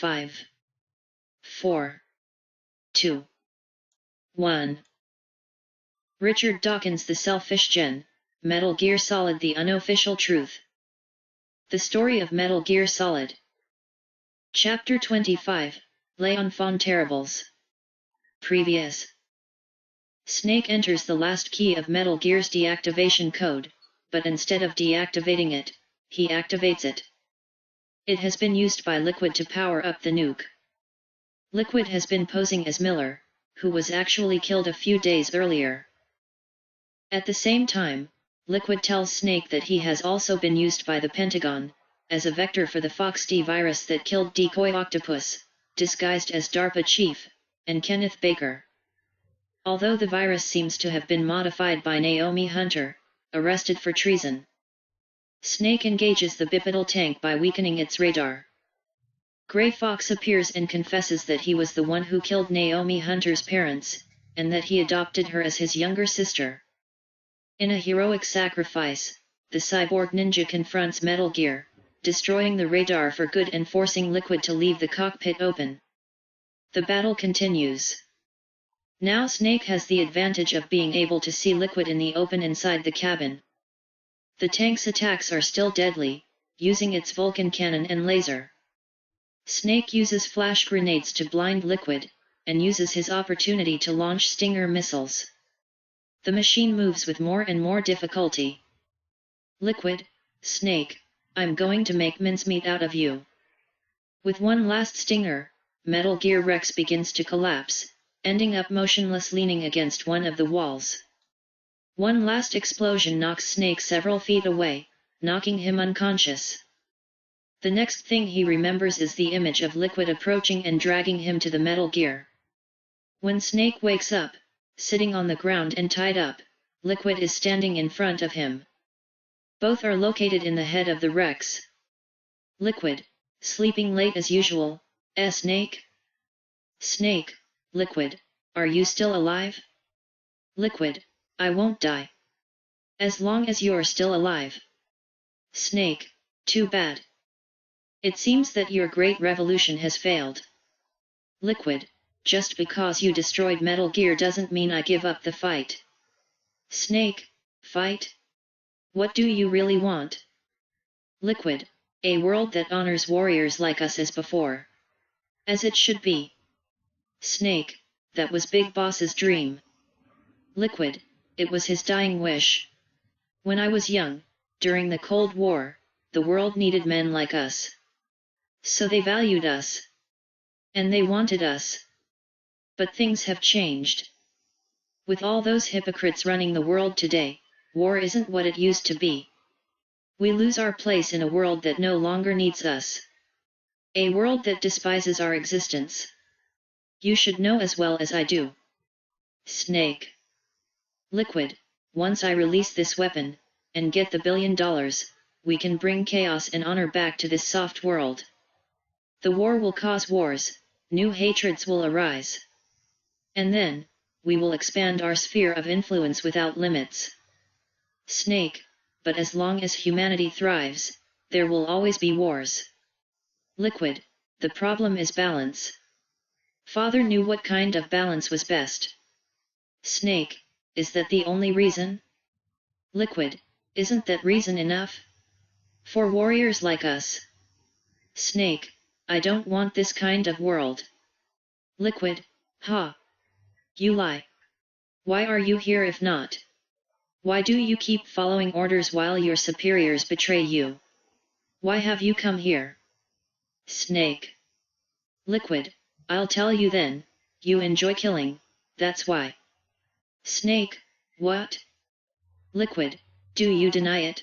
5, 4, 2, 1. Richard Dawkins, The Selfish Gen, Metal Gear Solid: The Unofficial Truth. The Story of Metal Gear Solid. Chapter 25, Les Enfants Terribles. Previous. Snake enters the last key of Metal Gear's deactivation code, but instead of deactivating it, he activates it. It has been used by Liquid to power up the nuke. Liquid has been posing as Miller, who was actually killed a few days earlier. At the same time, Liquid tells Snake that he has also been used by the Pentagon, as a vector for the FOXD virus that killed Decoy Octopus, disguised as DARPA chief, and Kenneth Baker. Although the virus seems to have been modified by Naomi Hunter, arrested for treason. Snake engages the bipedal tank by weakening its radar. Gray Fox appears and confesses that he was the one who killed Naomi Hunter's parents, and that he adopted her as his younger sister. In a heroic sacrifice, the cyborg ninja confronts Metal Gear, destroying the radar for good and forcing Liquid to leave the cockpit open. The battle continues. Now Snake has the advantage of being able to see Liquid in the open inside the cabin. The tank's attacks are still deadly, using its Vulcan cannon and laser. Snake uses flash grenades to blind Liquid, and uses his opportunity to launch Stinger missiles. The machine moves with more and more difficulty. Liquid, Snake, I'm going to make mincemeat out of you. With one last stinger, Metal Gear Rex begins to collapse, ending up motionless leaning against one of the walls. One last explosion knocks Snake several feet away, knocking him unconscious. The next thing he remembers is the image of Liquid approaching and dragging him to the Metal Gear. When Snake wakes up, sitting on the ground and tied up, Liquid is standing in front of him. Both are located in the head of the Rex. Liquid, sleeping late as usual, Snake? Snake, Liquid, are you still alive? Liquid, I won't die. As long as you're still alive. Snake, too bad. It seems that your great revolution has failed. Liquid, just because you destroyed Metal Gear doesn't mean I give up the fight. Snake, fight? What do you really want? Liquid, a world that honors warriors like us as before. As it should be. Snake, that was Big Boss's dream. Liquid, it was his dying wish. When I was young, during the Cold War, the world needed men like us. So they valued us. And they wanted us. But things have changed. With all those hypocrites running the world today, war isn't what it used to be. We lose our place in a world that no longer needs us. A world that despises our existence. You should know as well as I do. Snake. Liquid, once I release this weapon, and get the $1 billion, we can bring chaos and honor back to this soft world. The war will cause wars, new hatreds will arise. And then, we will expand our sphere of influence without limits. Snake, but as long as humanity thrives, there will always be wars. Liquid, the problem is balance. Father knew what kind of balance was best. Snake, is that the only reason? Liquid, isn't that reason enough? For warriors like us. Snake, I don't want this kind of world. Liquid, ha. You lie. Why are you here if not? Why do you keep following orders while your superiors betray you? Why have you come here? Snake. Liquid, I'll tell you then, you enjoy killing, that's why. Snake, what? Liquid, do you deny it?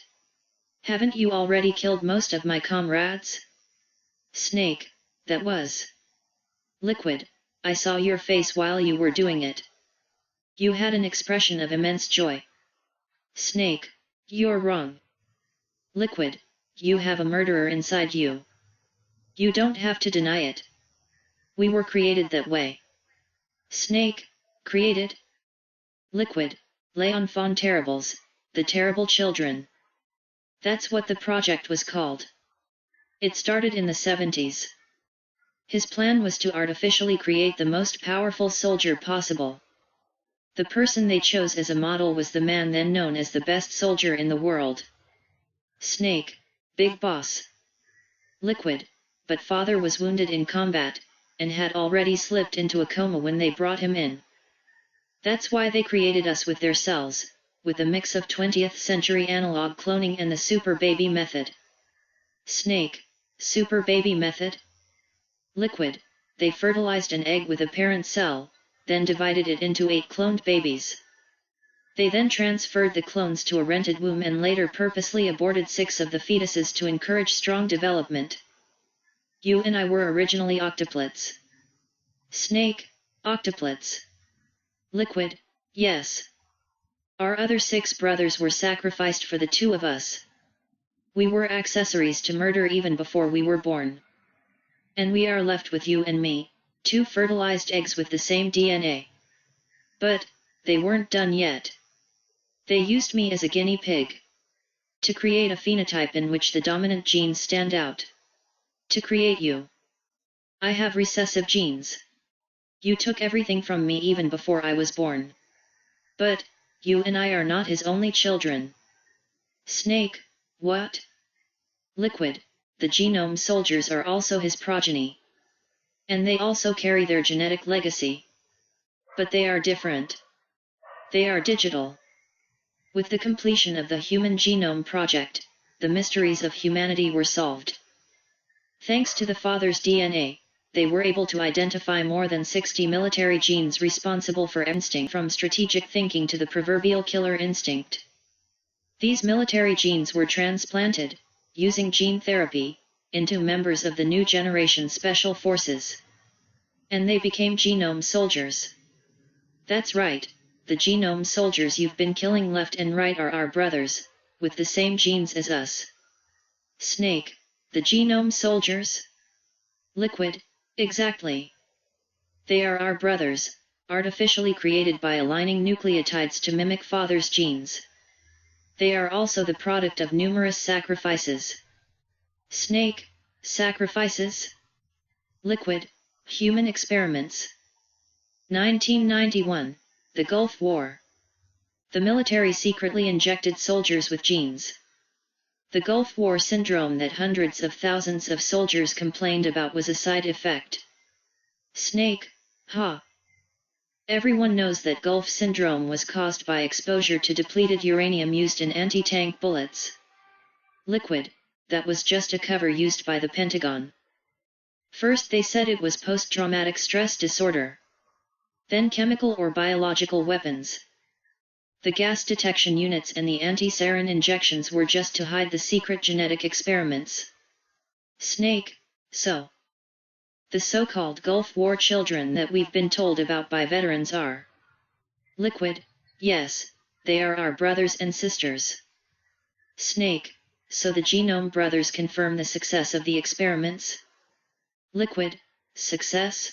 Haven't you already killed most of my comrades? Snake, that was. Liquid, I saw your face while you were doing it. You had an expression of immense joy. Snake, you're wrong. Liquid, you have a murderer inside you. You don't have to deny it. We were created that way. Snake, created? Liquid, Les Enfants Terribles, the terrible children. That's what the project was called. It started in the 70s. His plan was to artificially create the most powerful soldier possible. The person they chose as a model was the man then known as the best soldier in the world. Snake, Big Boss. Liquid, but father was wounded in combat, and had already slipped into a coma when they brought him in. That's why they created us with their cells, with a mix of 20th century analog cloning and the super baby method. Snake, super baby method? Liquid, they fertilized an egg with a parent cell, then divided it into 8 cloned babies. They then transferred the clones to a rented womb and later purposely aborted 6 of the fetuses to encourage strong development. You and I were originally octuplets. Snake, octuplets. Liquid, yes. Our other 6 brothers were sacrificed for the 2 of us. We were accessories to murder even before we were born. And we are left with you and me, 2 fertilized eggs with the same DNA. But, they weren't done yet. They used me as a guinea pig. To create a phenotype in which the dominant genes stand out. To create you. I have recessive genes. You took everything from me even before I was born. But, you and I are not his only children. Snake, what? Liquid, the genome soldiers are also his progeny. And they also carry their genetic legacy. But they are different. They are digital. With the completion of the Human Genome Project, the mysteries of humanity were solved. Thanks to the father's DNA, they were able to identify more than 60 military genes responsible for instinct, from strategic thinking to the proverbial killer instinct. These military genes were transplanted, using gene therapy, into members of the new generation special forces. And they became genome soldiers. That's right, the genome soldiers you've been killing left and right are our brothers, with the same genes as us. Snake, the genome soldiers? Liquid, exactly. They are our brothers, artificially created by aligning nucleotides to mimic father's genes. They are also the product of numerous sacrifices. Snake, sacrifices? Liquid, human experiments. 1991, the Gulf War. The military secretly injected soldiers with genes. The Gulf War syndrome that hundreds of thousands of soldiers complained about was a side effect. Snake, ha! Everyone knows that Gulf syndrome was caused by exposure to depleted uranium used in anti-tank bullets. Liquid, that was just a cover used by the Pentagon. First they said it was post-traumatic stress disorder. Then chemical or biological weapons. The gas detection units and the anti-sarin injections were just to hide the secret genetic experiments. Snake, so. The so-called Gulf War children that we've been told about by veterans are. Liquid, yes, they are our brothers and sisters. Snake, so the genome brothers confirm the success of the experiments? Liquid, success?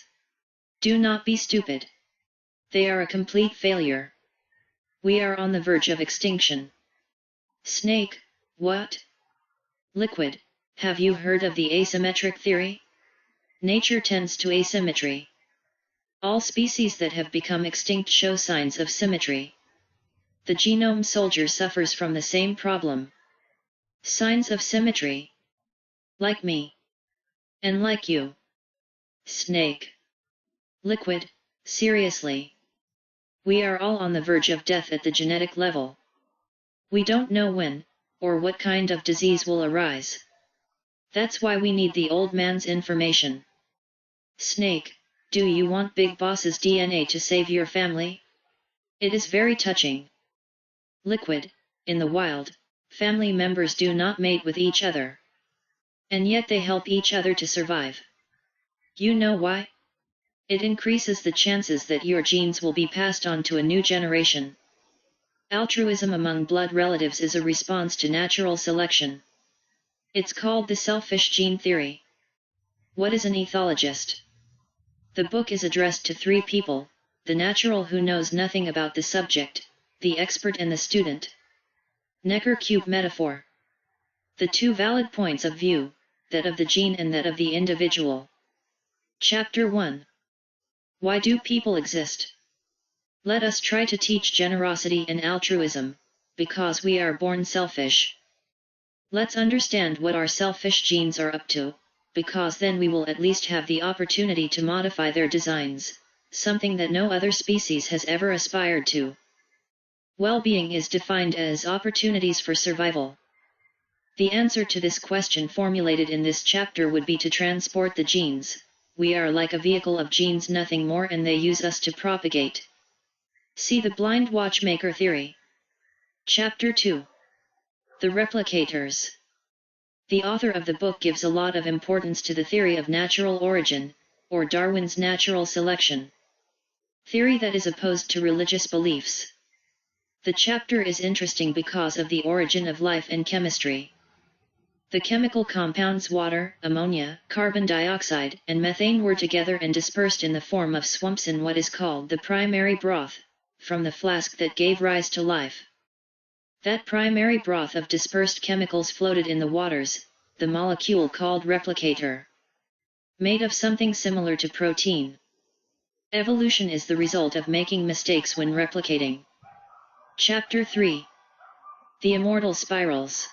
Do not be stupid. They are a complete failure. We are on the verge of extinction. Snake, what? Liquid, have you heard of the asymmetric theory? Nature tends to asymmetry. All species that have become extinct show signs of symmetry. The genome soldier suffers from the same problem. Signs of symmetry. Like me. And like you. Snake. Liquid, seriously. We are all on the verge of death at the genetic level. We don't know when, or what kind of disease will arise. That's why we need the old man's information. Snake, do you want Big Boss's DNA to save your family? It is very touching. Liquid, in the wild, family members do not mate with each other. And yet they help each other to survive. You know why? It increases the chances that your genes will be passed on to a new generation. Altruism among blood relatives is a response to natural selection. It's called the selfish gene theory. What is an ethologist? The book is addressed to 3 people, the natural who knows nothing about the subject, the expert and the student. Necker cube metaphor. The 2 valid points of view, that of the gene and that of the individual. Chapter 1. Why do people exist? Let us try to teach generosity and altruism, because we are born selfish. Let's understand what our selfish genes are up to, because then we will at least have the opportunity to modify their designs, something that no other species has ever aspired to. Well-being is defined as opportunities for survival. The answer to this question formulated in this chapter would be to transport the genes. We are like a vehicle of genes, nothing more, and they use us to propagate. See the blind watchmaker theory. Chapter 2. The replicators. The author of the book gives a lot of importance to the theory of natural origin, or Darwin's natural selection. Theory that is opposed to religious beliefs. The chapter is interesting because of the origin of life and chemistry. The chemical compounds water, ammonia, carbon dioxide, and methane were together and dispersed in the form of swamps in what is called the primary broth, from the flask that gave rise to life. That primary broth of dispersed chemicals floated in the waters, the molecule called replicator. Made of something similar to protein. Evolution is the result of making mistakes when replicating. Chapter 3. The immortal spirals.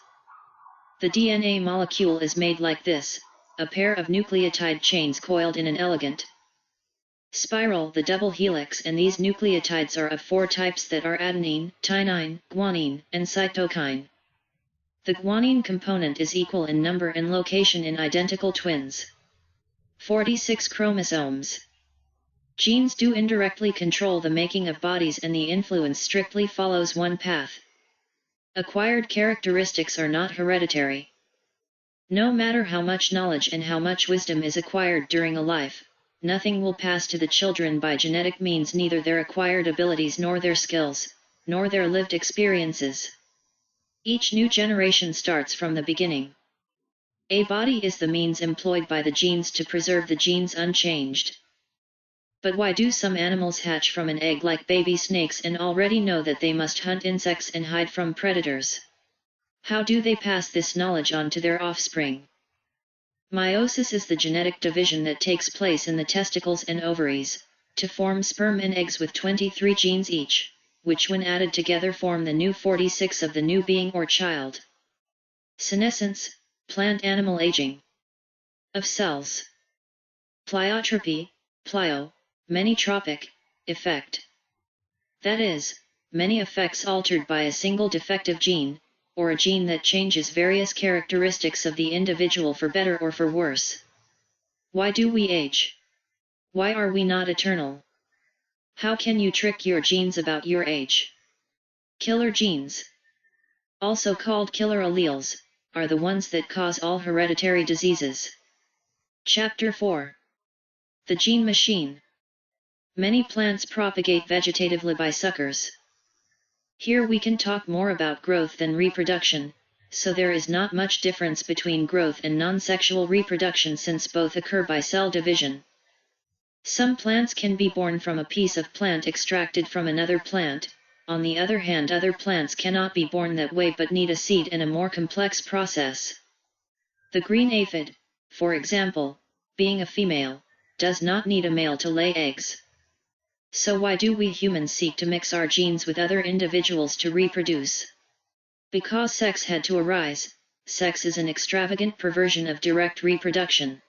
The DNA molecule is made like this, a pair of nucleotide chains coiled in an elegant spiral, the double helix, and these nucleotides are of 4 types that are adenine, thymine, guanine, and cytokine. The guanine component is equal in number and location in identical twins. 46 chromosomes. Genes do indirectly control the making of bodies, and the influence strictly follows one path. Acquired characteristics are not hereditary. No matter how much knowledge and how much wisdom is acquired during a life, nothing will pass to the children by genetic means, neither their acquired abilities nor their skills, nor their lived experiences. Each new generation starts from the beginning. A body is the means employed by the genes to preserve the genes unchanged. But why do some animals hatch from an egg like baby snakes and already know that they must hunt insects and hide from predators? How do they pass this knowledge on to their offspring? Meiosis is the genetic division that takes place in the testicles and ovaries, to form sperm and eggs with 23 genes each, which when added together form the new 46 of the new being or child. Senescence, plant-animal aging of cells. Pleiotropy, plio, many-tropic, effect. That is, many effects altered by a single defective gene, or a gene that changes various characteristics of the individual for better or for worse. Why do we age? Why are we not eternal? How can you trick your genes about your age? Killer genes, also called killer alleles, are the ones that cause all hereditary diseases. Chapter 4. The gene machine. Many plants propagate vegetatively by suckers. Here we can talk more about growth than reproduction, so there is not much difference between growth and non-sexual reproduction since both occur by cell division. Some plants can be born from a piece of plant extracted from another plant. On the other hand, other plants cannot be born that way but need a seed and a more complex process. The green aphid, for example, being a female, does not need a male to lay eggs. So why do we humans seek to mix our genes with other individuals to reproduce? Because sex had to arise. Sex is an extravagant perversion of direct reproduction.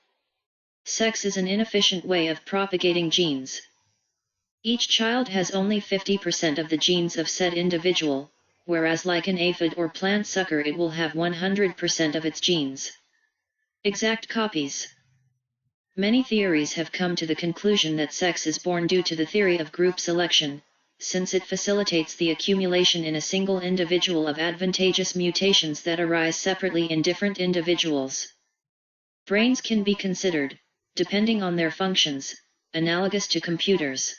Sex is an inefficient way of propagating genes. Each child has only 50% of the genes of said individual, whereas like an aphid or plant sucker it will have 100% of its genes. Exact copies. Many theories have come to the conclusion that sex is born due to the theory of group selection, since it facilitates the accumulation in a single individual of advantageous mutations that arise separately in different individuals. Brains can be considered, depending on their functions, analogous to computers.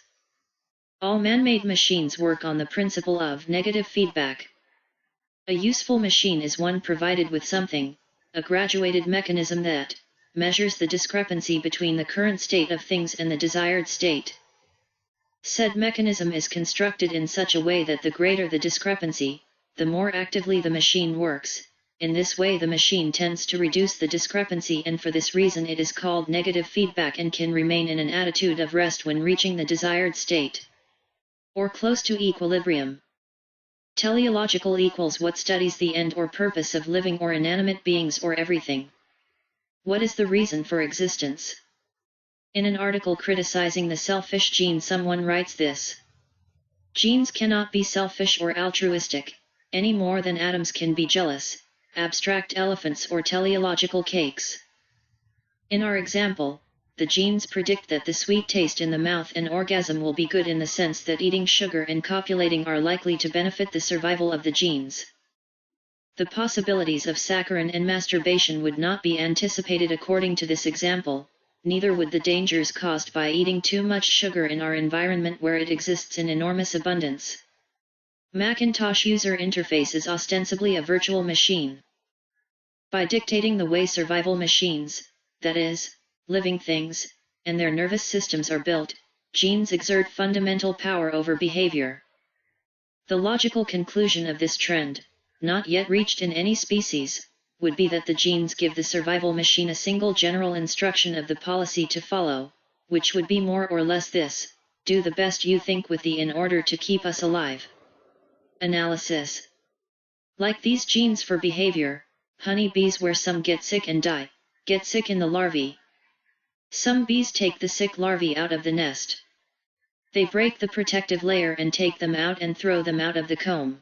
All man-made machines work on the principle of negative feedback. A useful machine is one provided with something, a graduated mechanism that measures the discrepancy between the current state of things and the desired state. Said mechanism is constructed in such a way that the greater the discrepancy, the more actively the machine works, In this way the machine tends to reduce the discrepancy, and for this reason it is called negative feedback and can remain in an attitude of rest when reaching the desired state, or close to equilibrium. Teleological equals what studies the end or purpose of living or inanimate beings or everything. What is the reason for existence? In an article criticizing the selfish gene, someone writes this: genes cannot be selfish or altruistic, any more than atoms can be jealous, abstract elephants or teleological cakes. In our example, the genes predict that the sweet taste in the mouth and orgasm will be good, in the sense that eating sugar and copulating are likely to benefit the survival of the genes. The possibilities of saccharin and masturbation would not be anticipated according to this example, neither would the dangers caused by eating too much sugar in our environment where it exists in enormous abundance. Macintosh user interface is ostensibly a virtual machine. By dictating the way survival machines, that is, living things, and their nervous systems are built, genes exert fundamental power over behavior. The logical conclusion of this trend, not yet reached in any species, would be that the genes give the survival machine a single general instruction of the policy to follow, which would be more or less this: do the best you think with the in order to keep us alive. Analysis. Like these genes for behavior, honey bees, where some get sick and die, get sick in the larvae. Some bees take the sick larvae out of the nest. They break the protective layer and take them out and throw them out of the comb.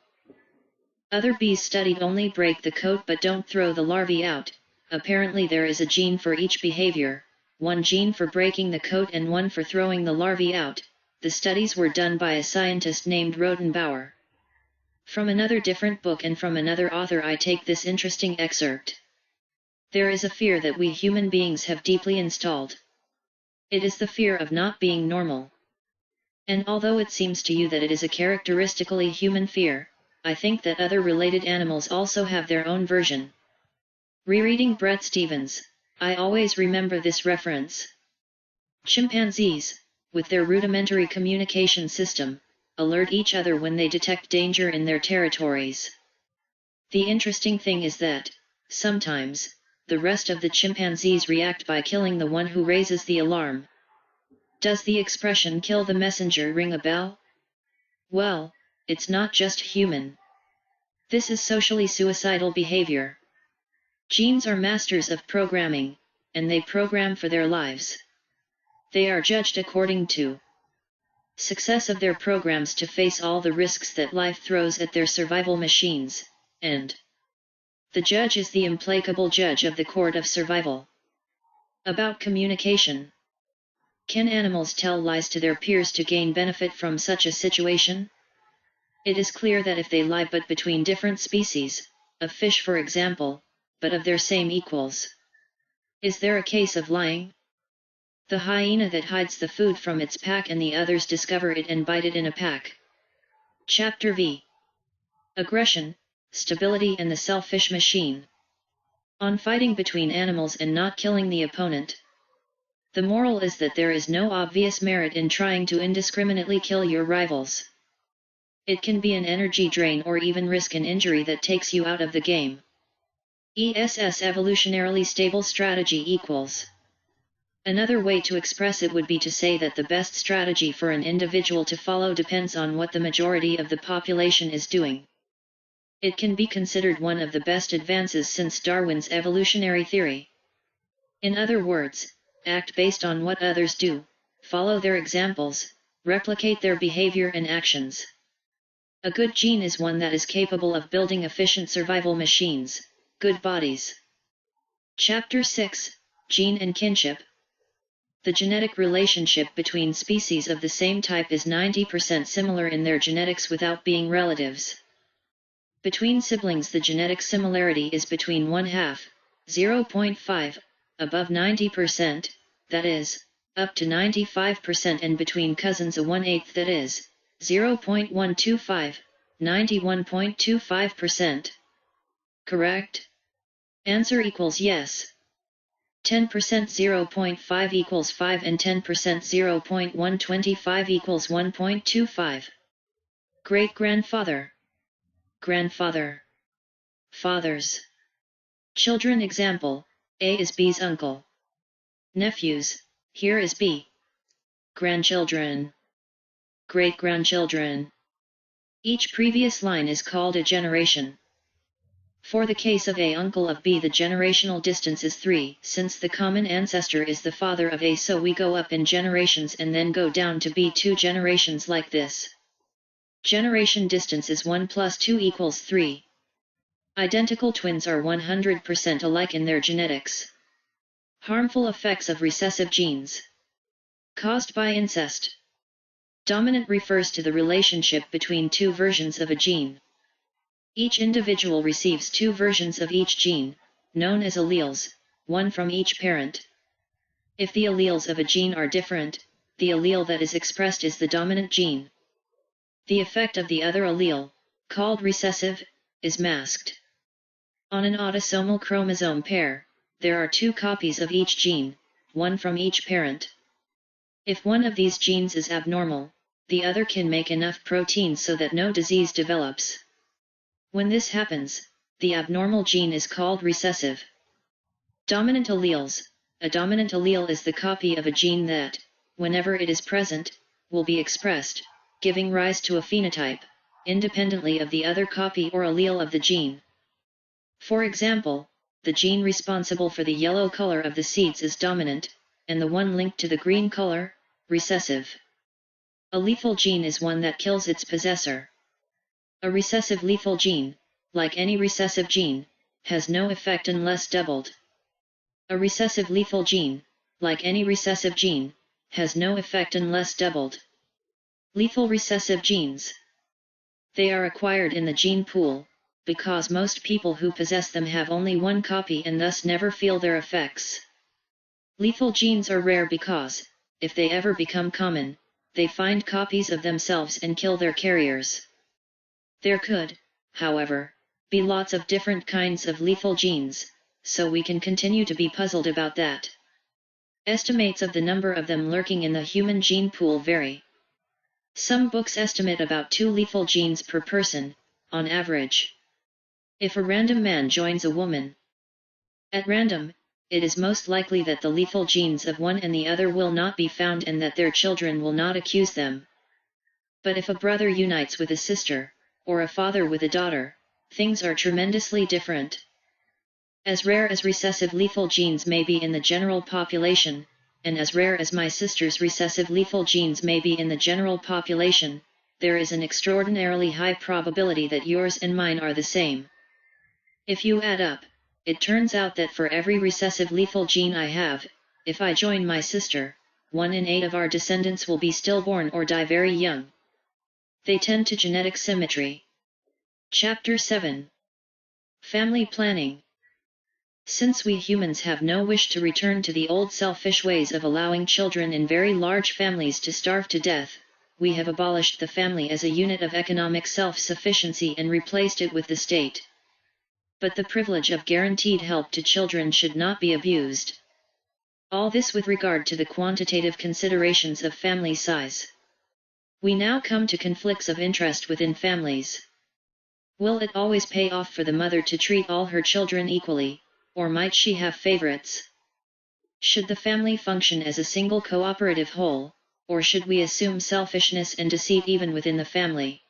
Other bees studied only break the coat but don't throw the larvae out. Apparently there is a gene for each behavior, one gene for breaking the coat and one for throwing the larvae out. The studies were done by a scientist named Rodenbauer. From another different book and from another author I take this interesting excerpt. There is a fear that we human beings have deeply installed. It is the fear of not being normal. And although it seems to you that it is a characteristically human fear, I think that other related animals also have their own version. Rereading Bret Stephens, I always remember this reference. Chimpanzees, with their rudimentary communication system, alert each other when they detect danger in their territories. The interesting thing is that, sometimes, the rest of the chimpanzees react by killing the one who raises the alarm. Does the expression "kill the messenger" ring a bell? Well, it's not just human. This is socially suicidal behavior. Genes are masters of programming, and they program for their lives. They are judged according to success of their programs to face all the risks that life throws at their survival machines, and the judge is the implacable judge of the court of survival. About communication. Can animals tell lies to their peers to gain benefit from such a situation? It is clear that if they lie, but between different species, of fish for example, but of their same equals. Is there a case of lying? The hyena that hides the food from its pack and the others discover it and bite it in a pack. Chapter V. Aggression, Stability and the Selfish Machine. On fighting between animals and not killing the opponent. The moral is that there is no obvious merit in trying to indiscriminately kill your rivals. It can be an energy drain or even risk an injury that takes you out of the game. ESS evolutionarily stable strategy equals. Another way to express it would be to say that the best strategy for an individual to follow depends on what the majority of the population is doing. It can be considered one of the best advances since Darwin's evolutionary theory. In other words, act based on what others do, follow their examples, replicate their behavior and actions. A good gene is one that is capable of building efficient survival machines, good bodies. Chapter 6, Gene and Kinship. The genetic relationship between species of the same type is 90% similar in their genetics without being relatives. Between siblings the genetic similarity is between 1/2, 0.5, above 90%, that is, up to 95%, and between cousins a 1/8, that is, 0.125, 91.25%. Correct? Answer equals yes. 10% 0.5 equals 5 and 10% 0.125 equals 1.25. Great-grandfather. Grandfather. Fathers. Children example, A is B's uncle. Nephews, here is B. Grandchildren. Great-grandchildren. Each previous line is called a generation. For the case of A uncle of B, the generational distance is 3, since the common ancestor is the father of A, so we go up in generations and then go down to B 2 generations like this. Generation distance is 1 plus 2 equals 3. Identical twins are 100% alike in their genetics. Harmful effects of recessive genes caused by incest. Dominant refers to the relationship between two versions of a gene. Each individual receives two versions of each gene, known as alleles, one from each parent. If the alleles of a gene are different, the allele that is expressed is the dominant gene. The effect of the other allele, called recessive, is masked. On an autosomal chromosome pair, there are two copies of each gene, one from each parent. If one of these genes is abnormal, the other can make enough protein so that no disease develops. When this happens, the abnormal gene is called recessive. Dominant alleles. A dominant allele is the copy of a gene that, whenever it is present, will be expressed, giving rise to a phenotype, independently of the other copy or allele of the gene. For example, the gene responsible for the yellow color of the seeds is dominant, and the one linked to the green color, recessive. A lethal gene is one that kills its possessor. A recessive lethal gene, like any recessive gene, has no effect unless doubled. A recessive lethal gene, like any recessive gene, has no effect unless doubled. Lethal recessive genes. They are acquired in the gene pool, because most people who possess them have only one copy and thus never feel their effects. Lethal genes are rare because, if they ever become common, they find copies of themselves and kill their carriers. There could, however, be lots of different kinds of lethal genes, so we can continue to be puzzled about that. Estimates of the number of them lurking in the human gene pool vary. Some books estimate about 2 lethal genes per person, on average. If a random man joins a woman at random, it is most likely that the lethal genes of one and the other will not be found and that their children will not accuse them. But if a brother unites with a sister, or a father with a daughter, things are tremendously different. As rare as recessive lethal genes may be in the general population, and as rare as my sister's recessive lethal genes may be in the general population, there is an extraordinarily high probability that yours and mine are the same. If you add up, it turns out that for every recessive lethal gene I have, if I join my sister, 1 in 8 of our descendants will be stillborn or die very young. They tend to genetic symmetry. Chapter 7. Family Planning. Since we humans have no wish to return to the old selfish ways of allowing children in very large families to starve to death, we have abolished the family as a unit of economic self-sufficiency and replaced it with the state. But the privilege of guaranteed help to children should not be abused. All this with regard to the quantitative considerations of family size. We now come to conflicts of interest within families. Will it always pay off for the mother to treat all her children equally, or might she have favorites? Should the family function as a single cooperative whole, or should we assume selfishness and deceit even within the family?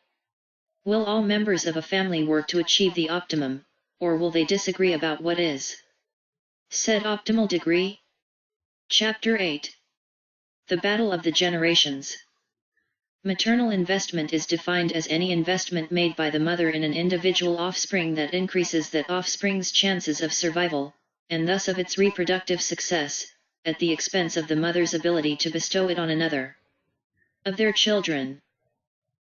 Will all members of a family work to achieve the optimum, or will they disagree about what is said optimal degree? Chapter 8. The Battle of the Generations. Maternal investment is defined as any investment made by the mother in an individual offspring that increases that offspring's chances of survival, and thus of its reproductive success, at the expense of the mother's ability to bestow it on another of their children.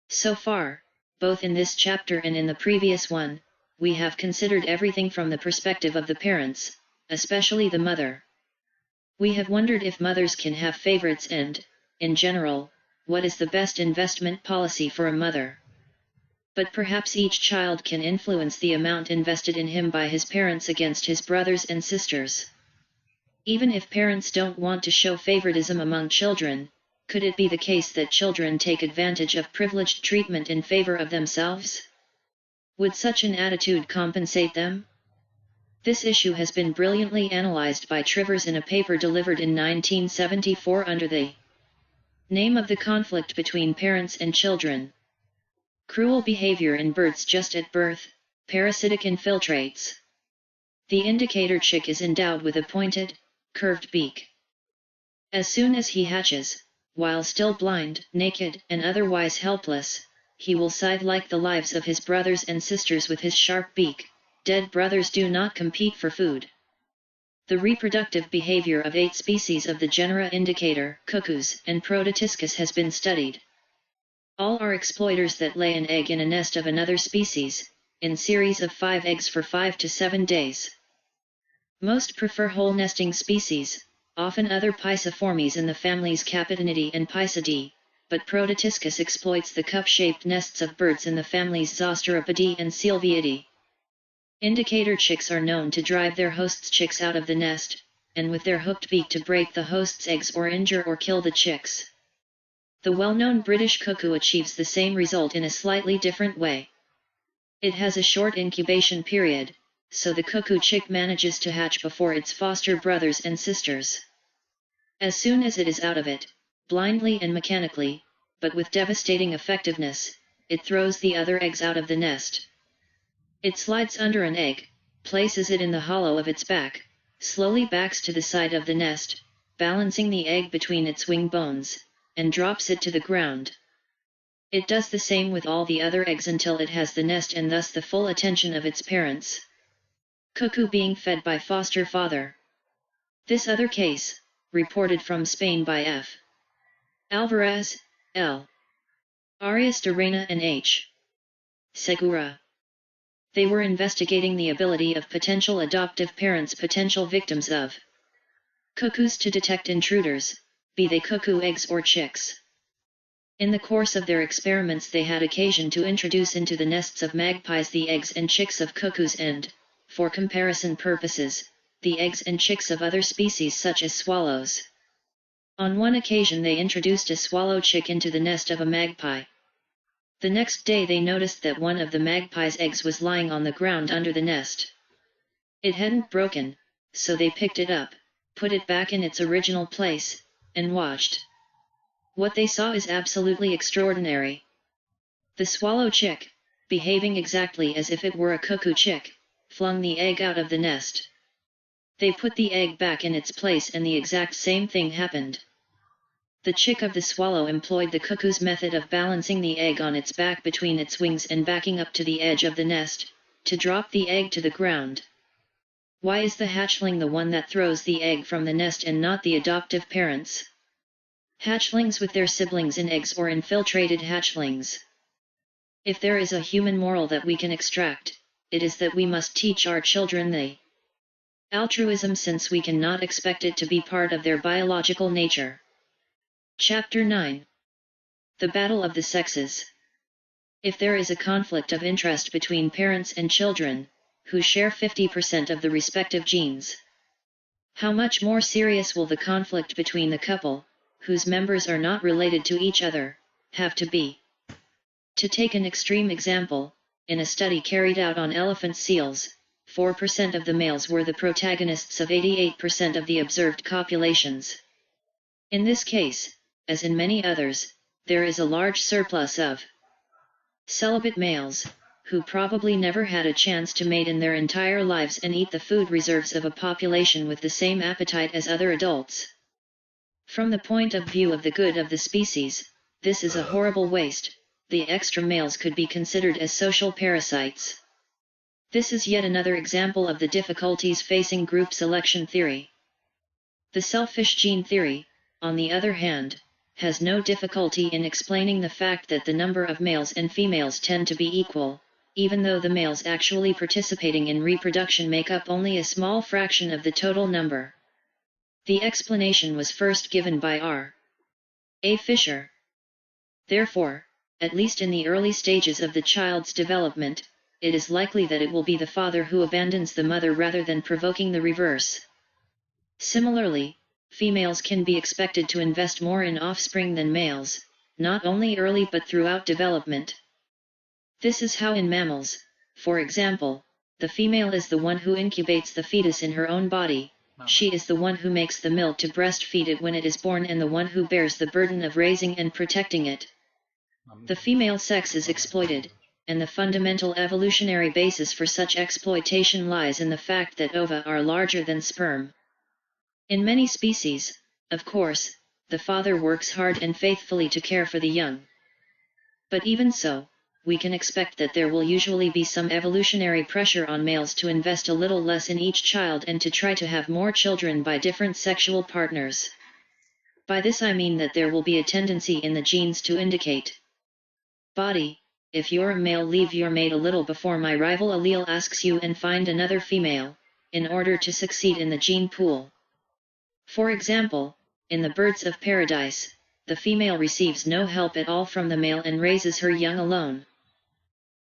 So far, both in this chapter and in the previous one, we have considered everything from the perspective of the parents, especially the mother. We have wondered if mothers can have favorites and, in general, what is the best investment policy for a mother. But perhaps each child can influence the amount invested in him by his parents against his brothers and sisters. Even if parents don't want to show favoritism among children, could it be the case that children take advantage of privileged treatment in favor of themselves? Would such an attitude compensate them? This issue has been brilliantly analyzed by Trivers in a paper delivered in 1974 under the name of the conflict between parents and children. Cruel behavior in birds just at birth, parasitic infiltrates. The indicator chick is endowed with a pointed, curved beak. As soon as he hatches, while still blind, naked, and otherwise helpless, he will scythe like the lives of his brothers and sisters with his sharp beak. Dead brothers do not compete for food. The reproductive behavior of 8 species of the genera Indicator, cuckoos, and Prototiscus has been studied. All are exploiters that lay an egg in a nest of another species, in series of 5 eggs for 5 to 7 days. Most prefer whole nesting species, often other Pisciformes in the families Capitanidae and Piscidae, but Prototiscus exploits the cup-shaped nests of birds in the families Zosteropidae and Sylviidae. Indicator chicks are known to drive their host's chicks out of the nest, and with their hooked beak to break the host's eggs or injure or kill the chicks. The well-known British cuckoo achieves the same result in a slightly different way. It has a short incubation period, so the cuckoo chick manages to hatch before its foster brothers and sisters. As soon as it is out of it, blindly and mechanically, but with devastating effectiveness, it throws the other eggs out of the nest. It slides under an egg, places it in the hollow of its back, slowly backs to the side of the nest, balancing the egg between its wing bones, and drops it to the ground. It does the same with all the other eggs until it has the nest and thus the full attention of its parents. Cuckoo being fed by foster father. This other case, reported from Spain by F. Alvarez, L. Arias de Reina and H. Segura. They were investigating the ability of potential adoptive parents, potential victims of cuckoos, to detect intruders, be they cuckoo eggs or chicks. In the course of their experiments they had occasion to introduce into the nests of magpies the eggs and chicks of cuckoos and, for comparison purposes, the eggs and chicks of other species such as swallows. On one occasion they introduced a swallow chick into the nest of a magpie. The next day they noticed that one of the magpie's eggs was lying on the ground under the nest. It hadn't broken, so they picked it up, put it back in its original place, and watched. What they saw is absolutely extraordinary. The swallow chick, behaving exactly as if it were a cuckoo chick, flung the egg out of the nest. They put the egg back in its place and the exact same thing happened. The chick of the swallow employed the cuckoo's method of balancing the egg on its back between its wings and backing up to the edge of the nest, to drop the egg to the ground. Why is the hatchling the one that throws the egg from the nest and not the adoptive parents? Hatchlings with their siblings in eggs or infiltrated hatchlings. If there is a human moral that we can extract, it is that we must teach our children the altruism, since we cannot expect it to be part of their biological nature. Chapter 9. The Battle of the Sexes. If there is a conflict of interest between parents and children, who share 50% of the respective genes, how much more serious will the conflict between the couple, whose members are not related to each other, have to be? To take an extreme example, in a study carried out on elephant seals, 4% of the males were the protagonists of 88% of the observed copulations. In this case, as in many others, there is a large surplus of celibate males, who probably never had a chance to mate in their entire lives and eat the food reserves of a population with the same appetite as other adults. From the point of view of the good of the species, this is a horrible waste. The extra males could be considered as social parasites. This is yet another example of the difficulties facing group selection theory. The selfish gene theory, on the other hand, has no difficulty in explaining the fact that the number of males and females tend to be equal, even though the males actually participating in reproduction make up only a small fraction of the total number. The explanation was first given by R. A. Fisher. Therefore, at least in the early stages of the child's development, it is likely that it will be the father who abandons the mother rather than provoking the reverse. Similarly, females can be expected to invest more in offspring than males, not only early but throughout development. This is how in mammals, for example, the female is the one who incubates the fetus in her own body. She is the one who makes the milk to breastfeed it when it is born and the one who bears the burden of raising and protecting it. The female sex is exploited, and the fundamental evolutionary basis for such exploitation lies in the fact that ova are larger than sperm. In many species, of course, the father works hard and faithfully to care for the young. But even so, we can expect that there will usually be some evolutionary pressure on males to invest a little less in each child and to try to have more children by different sexual partners. By this I mean that there will be a tendency in the genes to indicate, body, if you're a male, leave your mate a little before my rival allele asks you and find another female, in order to succeed in the gene pool. For example, in the birds of paradise, the female receives no help at all from the male and raises her young alone.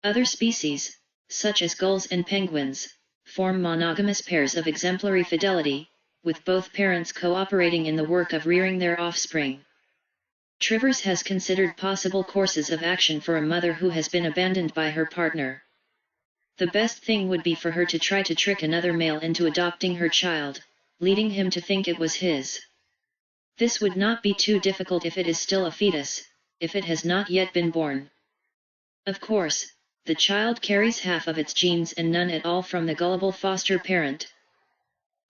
Other species, such as gulls and penguins, form monogamous pairs of exemplary fidelity, with both parents cooperating in the work of rearing their offspring. Trivers has considered possible courses of action for a mother who has been abandoned by her partner. The best thing would be for her to try to trick another male into adopting her child, leading him to think it was his. This would not be too difficult if it is still a fetus, if it has not yet been born. Of course, the child carries half of its genes and none at all from the gullible foster parent.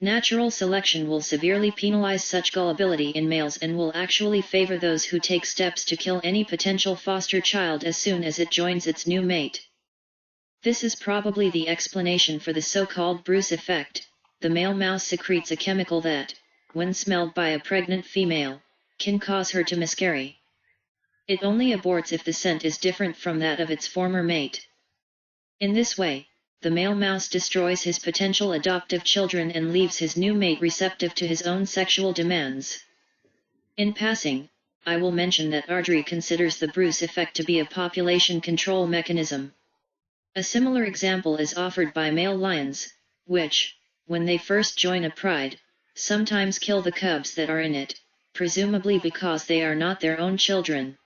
Natural selection will severely penalize such gullibility in males and will actually favor those who take steps to kill any potential foster child as soon as it joins its new mate. This is probably the explanation for the so-called Bruce effect. The male mouse secretes a chemical that, when smelled by a pregnant female, can cause her to miscarry. It only aborts if the scent is different from that of its former mate. In this way, the male mouse destroys his potential adoptive children and leaves his new mate receptive to his own sexual demands. In passing, I will mention that Ardrey considers the Bruce effect to be a population control mechanism. A similar example is offered by male lions, which, when they first join a pride, sometimes kill the cubs that are in it, presumably because they are not their own children.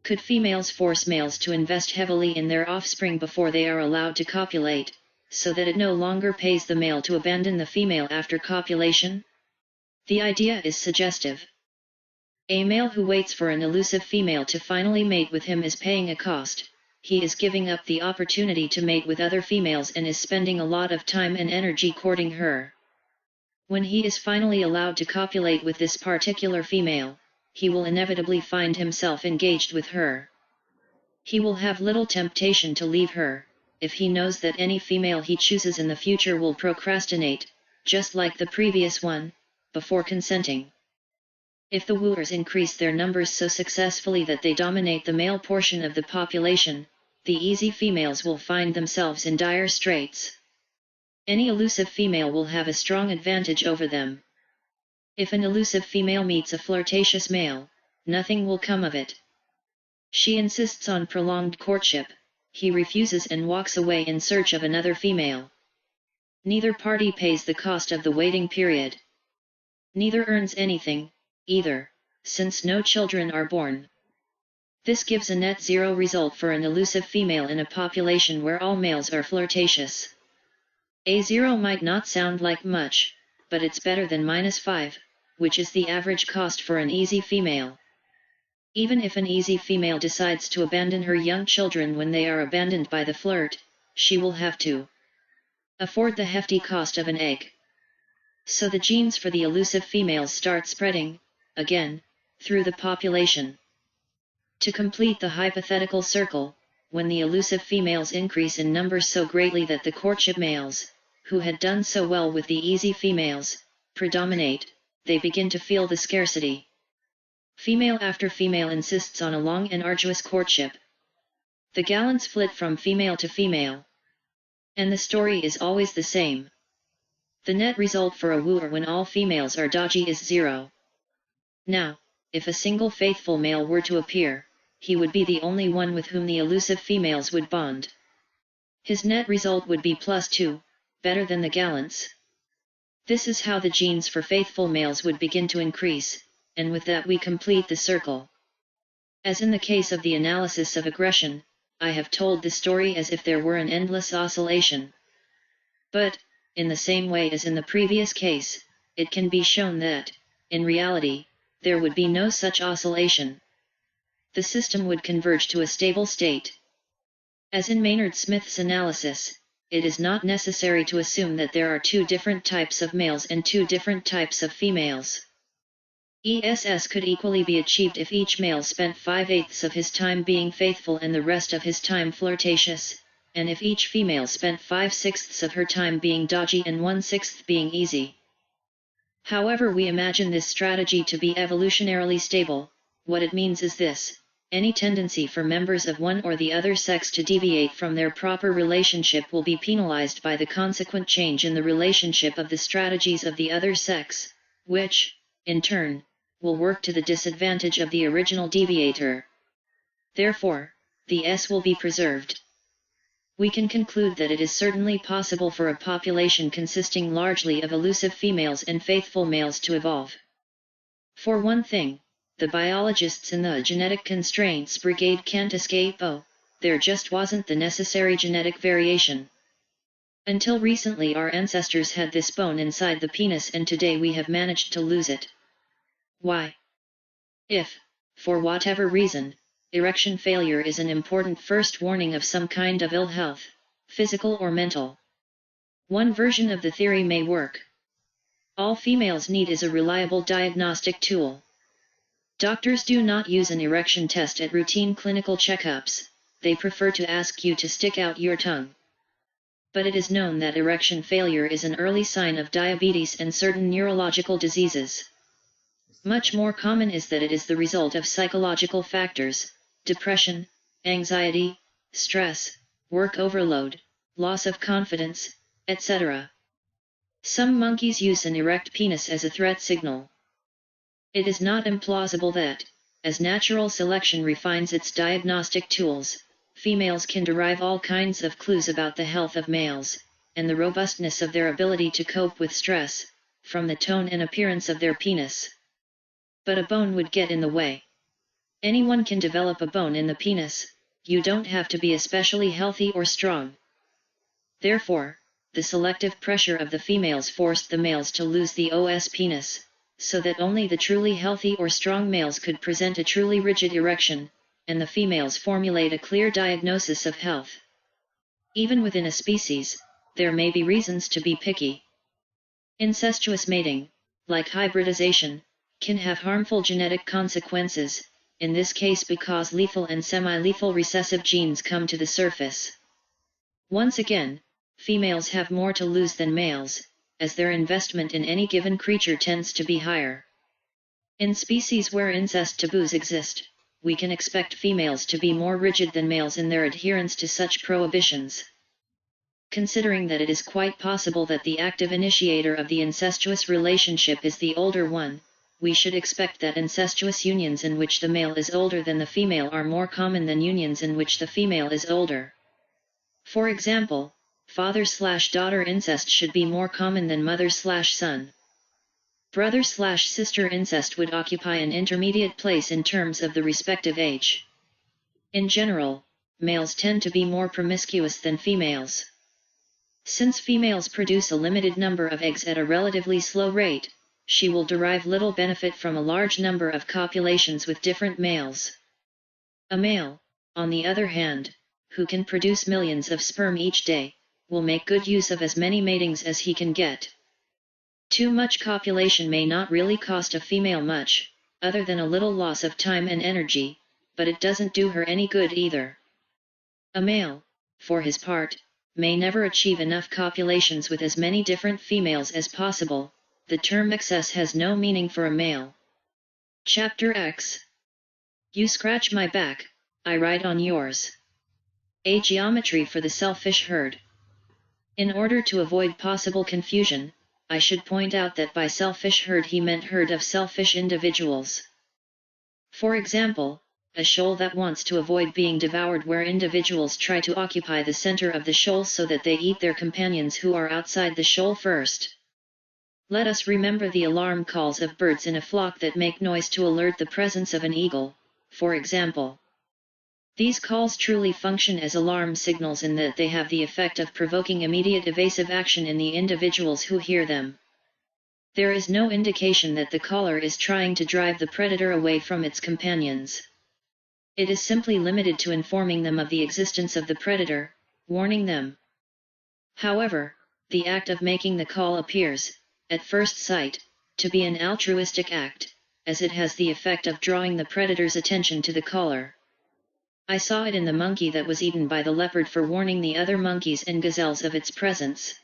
Could females force males to invest heavily in their offspring before they are allowed to copulate, so that it no longer pays the male to abandon the female after copulation? The idea is suggestive. A male who waits for an elusive female to finally mate with him is paying a cost. He is giving up the opportunity to mate with other females and is spending a lot of time and energy courting her. When he is finally allowed to copulate with this particular female, he will inevitably find himself engaged with her. He will have little temptation to leave her, if he knows that any female he chooses in the future will procrastinate, just like the previous one, before consenting. If the wooers increase their numbers so successfully that they dominate the male portion of the population, the easy females will find themselves in dire straits. Any elusive female will have a strong advantage over them. If an elusive female meets a flirtatious male, nothing will come of it. She insists on prolonged courtship, he refuses and walks away in search of another female. Neither party pays the cost of the waiting period. Neither earns anything, either, since no children are born. This gives a net zero result for an elusive female in a population where all males are flirtatious. A zero might not sound like much, but it's better than -5, which is the average cost for an easy female. Even if an easy female decides to abandon her young children when they are abandoned by the flirt, she will have to afford the hefty cost of an egg. So the genes for the elusive females start spreading, again, through the population. To complete the hypothetical circle, when the elusive females increase in numbers so greatly that the courtship males, who had done so well with the easy females, predominate, they begin to feel the scarcity. Female after female insists on a long and arduous courtship. The gallants flit from female to female. And the story is always the same. The net result for a wooer when all females are dodgy is 0. Now, if a single faithful male were to appear, he would be the only one with whom the elusive females would bond. His net result would be +2, better than the gallants. This is how the genes for faithful males would begin to increase, and with that we complete the circle. As in the case of the analysis of aggression, I have told the story as if there were an endless oscillation. But, in the same way as in the previous case, it can be shown that, in reality, there would be no such oscillation. The system would converge to a stable state. As in Maynard Smith's analysis, it is not necessary to assume that there are two different types of males and two different types of females. ESS could equally be achieved if each male spent 5/8 of his time being faithful and the rest of his time flirtatious, and if each female spent 5/6 of her time being dodgy and 1/6 being easy. However we imagine this strategy to be evolutionarily stable, what it means is this: any tendency for members of one or the other sex to deviate from their proper relationship will be penalized by the consequent change in the relationship of the strategies of the other sex, which, in turn, will work to the disadvantage of the original deviator. Therefore, the S will be preserved. We can conclude that it is certainly possible for a population consisting largely of elusive females and faithful males to evolve. For one thing, the biologists in the genetic constraints brigade can't escape there just wasn't the necessary genetic variation. Until recently our ancestors had this bone inside the penis and today we have managed to lose it. Why? If, for whatever reason, erection failure is an important first warning of some kind of ill health, physical or mental, one version of the theory may work. All females need is a reliable diagnostic tool. Doctors do not use an erection test at routine clinical checkups, they prefer to ask you to stick out your tongue. But it is known that erection failure is an early sign of diabetes and certain neurological diseases. Much more common is that it is the result of psychological factors, depression, anxiety, stress, work overload, loss of confidence, etc. Some monkeys use an erect penis as a threat signal. It is not implausible that, as natural selection refines its diagnostic tools, females can derive all kinds of clues about the health of males, and the robustness of their ability to cope with stress, from the tone and appearance of their penis. But a bone would get in the way. Anyone can develop a bone in the penis, you don't have to be especially healthy or strong. Therefore, the selective pressure of the females forced the males to lose the os penis, so that only the truly healthy or strong males could present a truly rigid erection, and the females formulate a clear diagnosis of health. Even within a species, there may be reasons to be picky. Incestuous mating, like hybridization, can have harmful genetic consequences, in this case because lethal and semi-lethal recessive genes come to the surface. Once again, females have more to lose than males, as their investment in any given creature tends to be higher. In species where incest taboos exist, we can expect females to be more rigid than males in their adherence to such prohibitions. Considering that it is quite possible that the active initiator of the incestuous relationship is the older one, we should expect that incestuous unions in which the male is older than the female are more common than unions in which the female is older. For example, father/daughter incest should be more common than mother/son. Brother/sister incest would occupy an intermediate place in terms of the respective age. In general, males tend to be more promiscuous than females. Since females produce a limited number of eggs at a relatively slow rate, she will derive little benefit from a large number of copulations with different males. A male, on the other hand, who can produce millions of sperm each day, will make good use of as many matings as he can get. Too much copulation may not really cost a female much, other than a little loss of time and energy, but it doesn't do her any good either. A male, for his part, may never achieve enough copulations with as many different females as possible. The term excess has no meaning for a male. Chapter X. You scratch my back, I ride on yours. A geometry for the selfish herd. In order to avoid possible confusion, I should point out that by selfish herd he meant herd of selfish individuals. For example, a shoal that wants to avoid being devoured where individuals try to occupy the center of the shoal so that they eat their companions who are outside the shoal first. Let us remember the alarm calls of birds in a flock that make noise to alert the presence of an eagle, for example. These calls truly function as alarm signals in that they have the effect of provoking immediate evasive action in the individuals who hear them. There is no indication that the caller is trying to drive the predator away from its companions. It is simply limited to informing them of the existence of the predator, warning them. However, the act of making the call appears, at first sight, to be an altruistic act, as it has the effect of drawing the predator's attention to the caller. I saw it in the monkey that was eaten by the leopard for warning the other monkeys and gazelles of its presence.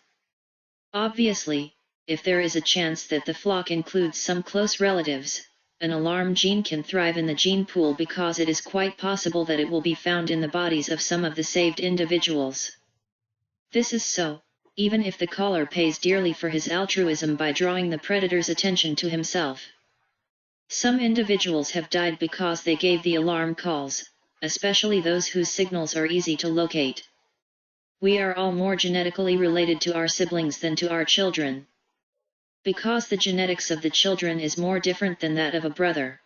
Obviously, if there is a chance that the flock includes some close relatives, an alarm gene can thrive in the gene pool because it is quite possible that it will be found in the bodies of some of the saved individuals. This is so, even if the caller pays dearly for his altruism by drawing the predator's attention to himself. Some individuals have died because they gave the alarm calls, especially those whose signals are easy to locate. We are all more genetically related to our siblings than to our children. Because the genetics of the children is more different than that of a brother.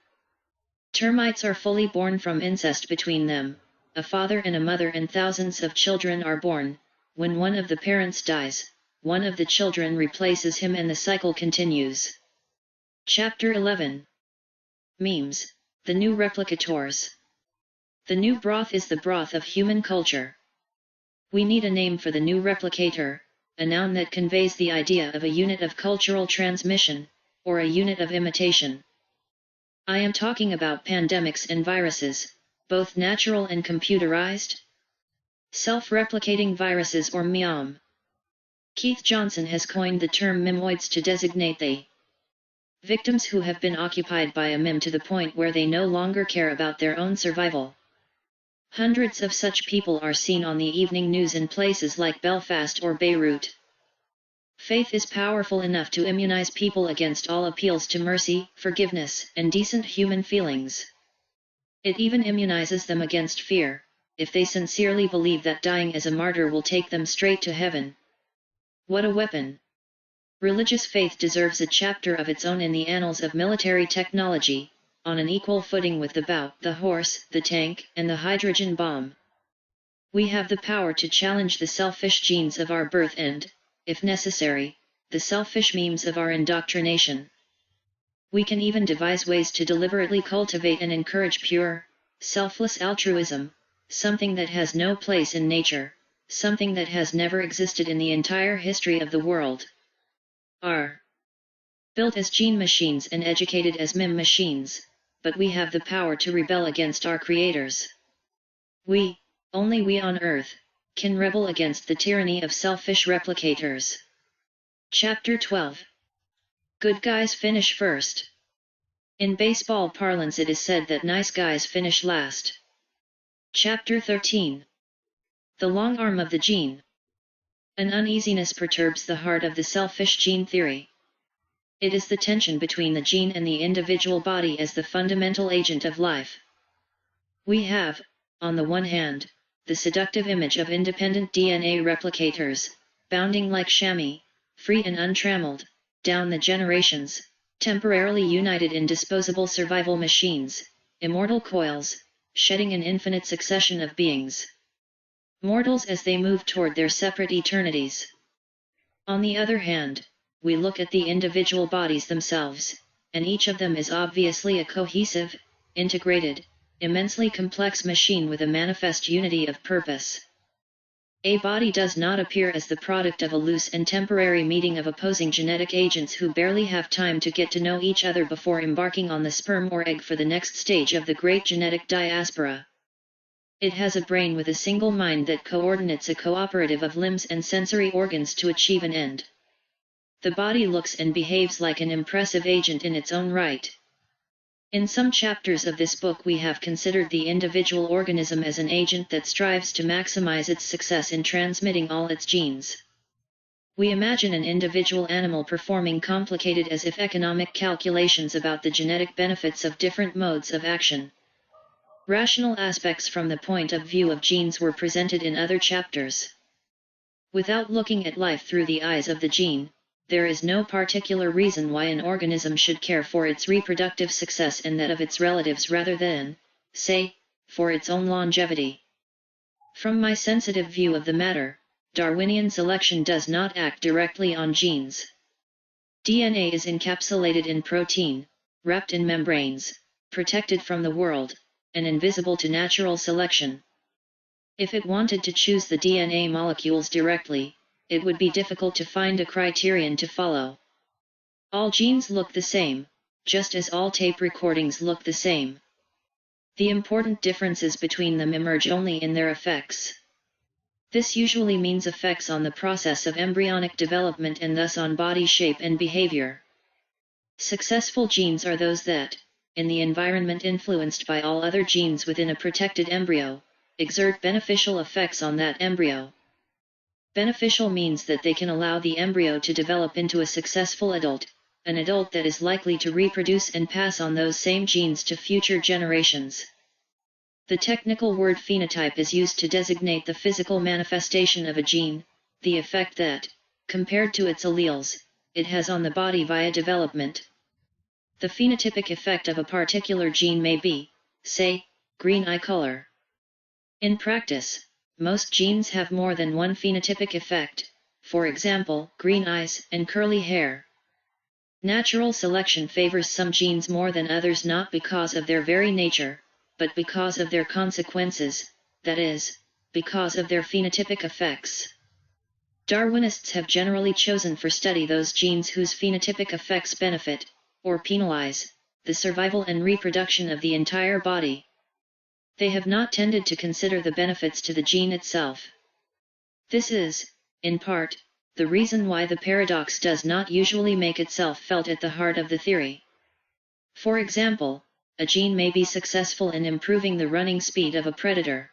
Termites are fully born from incest between them, a father and a mother, and thousands of children are born. When one of the parents dies, one of the children replaces him and the cycle continues. Chapter 11. Memes, the new replicators. The new broth is the broth of human culture. We need a name for the new replicator, a noun that conveys the idea of a unit of cultural transmission, or a unit of imitation. I am talking about pandemics and viruses, both natural and computerized. Self-replicating viruses, or MEOM. Keith Johnson has coined the term memoids to designate the victims who have been occupied by a meme to the point where they no longer care about their own survival. Hundreds of such people are seen on the evening news in places like Belfast or Beirut. Faith is powerful enough to immunize people against all appeals to mercy, forgiveness, and decent human feelings. It even immunizes them against fear, if they sincerely believe that dying as a martyr will take them straight to heaven. What a weapon! Religious faith deserves a chapter of its own in the annals of military technology, on an equal footing with the bow, the horse, the tank, and the hydrogen bomb. We have the power to challenge the selfish genes of our birth and, if necessary, the selfish memes of our indoctrination. We can even devise ways to deliberately cultivate and encourage pure, selfless altruism, something that has no place in nature, something that has never existed in the entire history of the world. Are built as gene machines and educated as meme machines, but we have the power to rebel against our creators. We, only we on Earth, can rebel against the tyranny of selfish replicators. Chapter 12. Good guys finish first. In baseball parlance, it is said that nice guys finish last. Chapter 13. The long arm of the gene. An uneasiness perturbs the heart of the selfish gene theory. It is the tension between the gene and the individual body as the fundamental agent of life. We have, on the one hand, the seductive image of independent DNA replicators, bounding like chamois, free and untrammeled, down the generations, temporarily united in disposable survival machines, immortal coils, shedding an infinite succession of beings. Mortals as they move toward their separate eternities. On the other hand, we look at the individual bodies themselves, and each of them is obviously a cohesive, integrated, immensely complex machine with a manifest unity of purpose. A body does not appear as the product of a loose and temporary meeting of opposing genetic agents who barely have time to get to know each other before embarking on the sperm or egg for the next stage of the great genetic diaspora. It has a brain with a single mind that coordinates a cooperative of limbs and sensory organs to achieve an end. The body looks and behaves like an impressive agent in its own right. In some chapters of this book we have considered the individual organism as an agent that strives to maximize its success in transmitting all its genes. We imagine an individual animal performing complicated as if economic calculations about the genetic benefits of different modes of action. Rational aspects from the point of view of genes were presented in other chapters. Without looking at life through the eyes of the gene, there is no particular reason why an organism should care for its reproductive success and that of its relatives rather than, say, for its own longevity. From my sensitive view of the matter, Darwinian selection does not act directly on genes. DNA is encapsulated in protein, wrapped in membranes, protected from the world, and invisible to natural selection. If it wanted to choose the DNA molecules directly, it would be difficult to find a criterion to follow. All genes look the same, just as all tape recordings look the same. The important differences between them emerge only in their effects. This usually means effects on the process of embryonic development and thus on body shape and behavior. Successful genes are those that, in the environment influenced by all other genes within a protected embryo, exert beneficial effects on that embryo. Beneficial means that they can allow the embryo to develop into a successful adult, an adult that is likely to reproduce and pass on those same genes to future generations. The technical word phenotype is used to designate the physical manifestation of a gene, the effect that, compared to its alleles, it has on the body via development. The phenotypic effect of a particular gene may be, say, green eye color. In practice, most genes have more than one phenotypic effect, for example, green eyes and curly hair. Natural selection favors some genes more than others not because of their very nature, but because of their consequences, that is, because of their phenotypic effects. Darwinists have generally chosen for study those genes whose phenotypic effects benefit, or penalize, the survival and reproduction of the entire body. They have not tended to consider the benefits to the gene itself. This is, in part, the reason why the paradox does not usually make itself felt at the heart of the theory. For example, a gene may be successful in improving the running speed of a predator.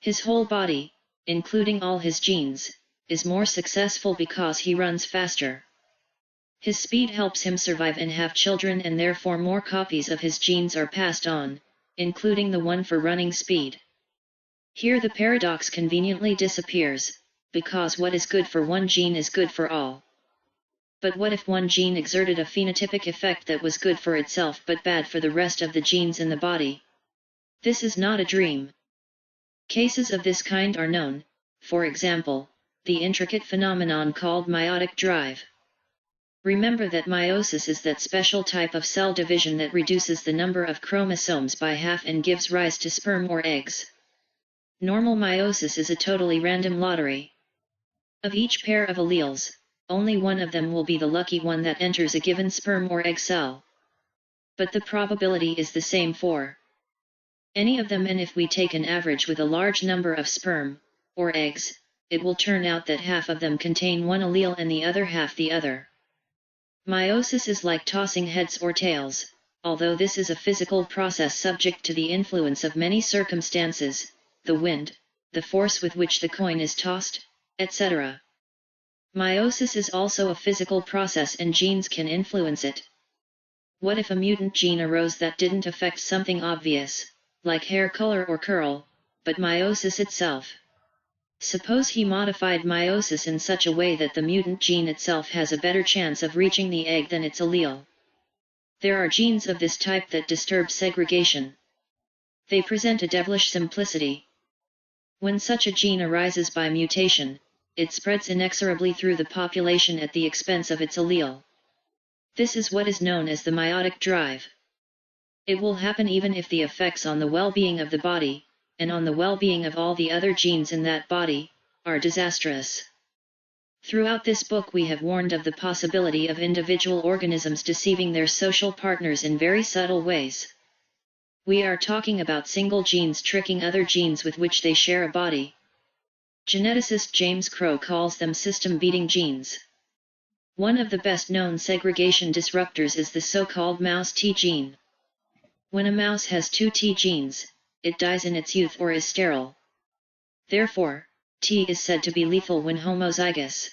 His whole body, including all his genes, is more successful because he runs faster. His speed helps him survive and have children, and therefore more copies of his genes are passed on, including the one for running speed. Here the paradox conveniently disappears, because what is good for one gene is good for all. But what if one gene exerted a phenotypic effect that was good for itself but bad for the rest of the genes in the body? This is not a dream. Cases of this kind are known, for example, the intricate phenomenon called meiotic drive. Remember that meiosis is that special type of cell division that reduces the number of chromosomes by half and gives rise to sperm or eggs. Normal meiosis is a totally random lottery. Of each pair of alleles, only one of them will be the lucky one that enters a given sperm or egg cell. But the probability is the same for any of them, and if we take an average with a large number of sperm, or eggs, it will turn out that half of them contain one allele and the other half the other. Meiosis is like tossing heads or tails, although this is a physical process subject to the influence of many circumstances, the wind, the force with which the coin is tossed, etc. Meiosis is also a physical process and genes can influence it. What if a mutant gene arose that didn't affect something obvious, like hair color or curl, but meiosis itself? Suppose he modified meiosis in such a way that the mutant gene itself has a better chance of reaching the egg than its allele. There are genes of this type that disturb segregation. They present a devilish simplicity. When such a gene arises by mutation, it spreads inexorably through the population at the expense of its allele. This is what is known as the meiotic drive. It will happen even if the effects on the well-being of the body, and on the well-being of all the other genes in that body, are disastrous. Throughout this book we have warned of the possibility of individual organisms deceiving their social partners in very subtle ways. We are talking about single genes tricking other genes with which they share a body. Geneticist James Crow calls them system-beating genes. One of the best-known segregation disruptors is the so-called mouse T gene. When a mouse has two T genes, it dies in its youth or is sterile. Therefore, T is said to be lethal when homozygous.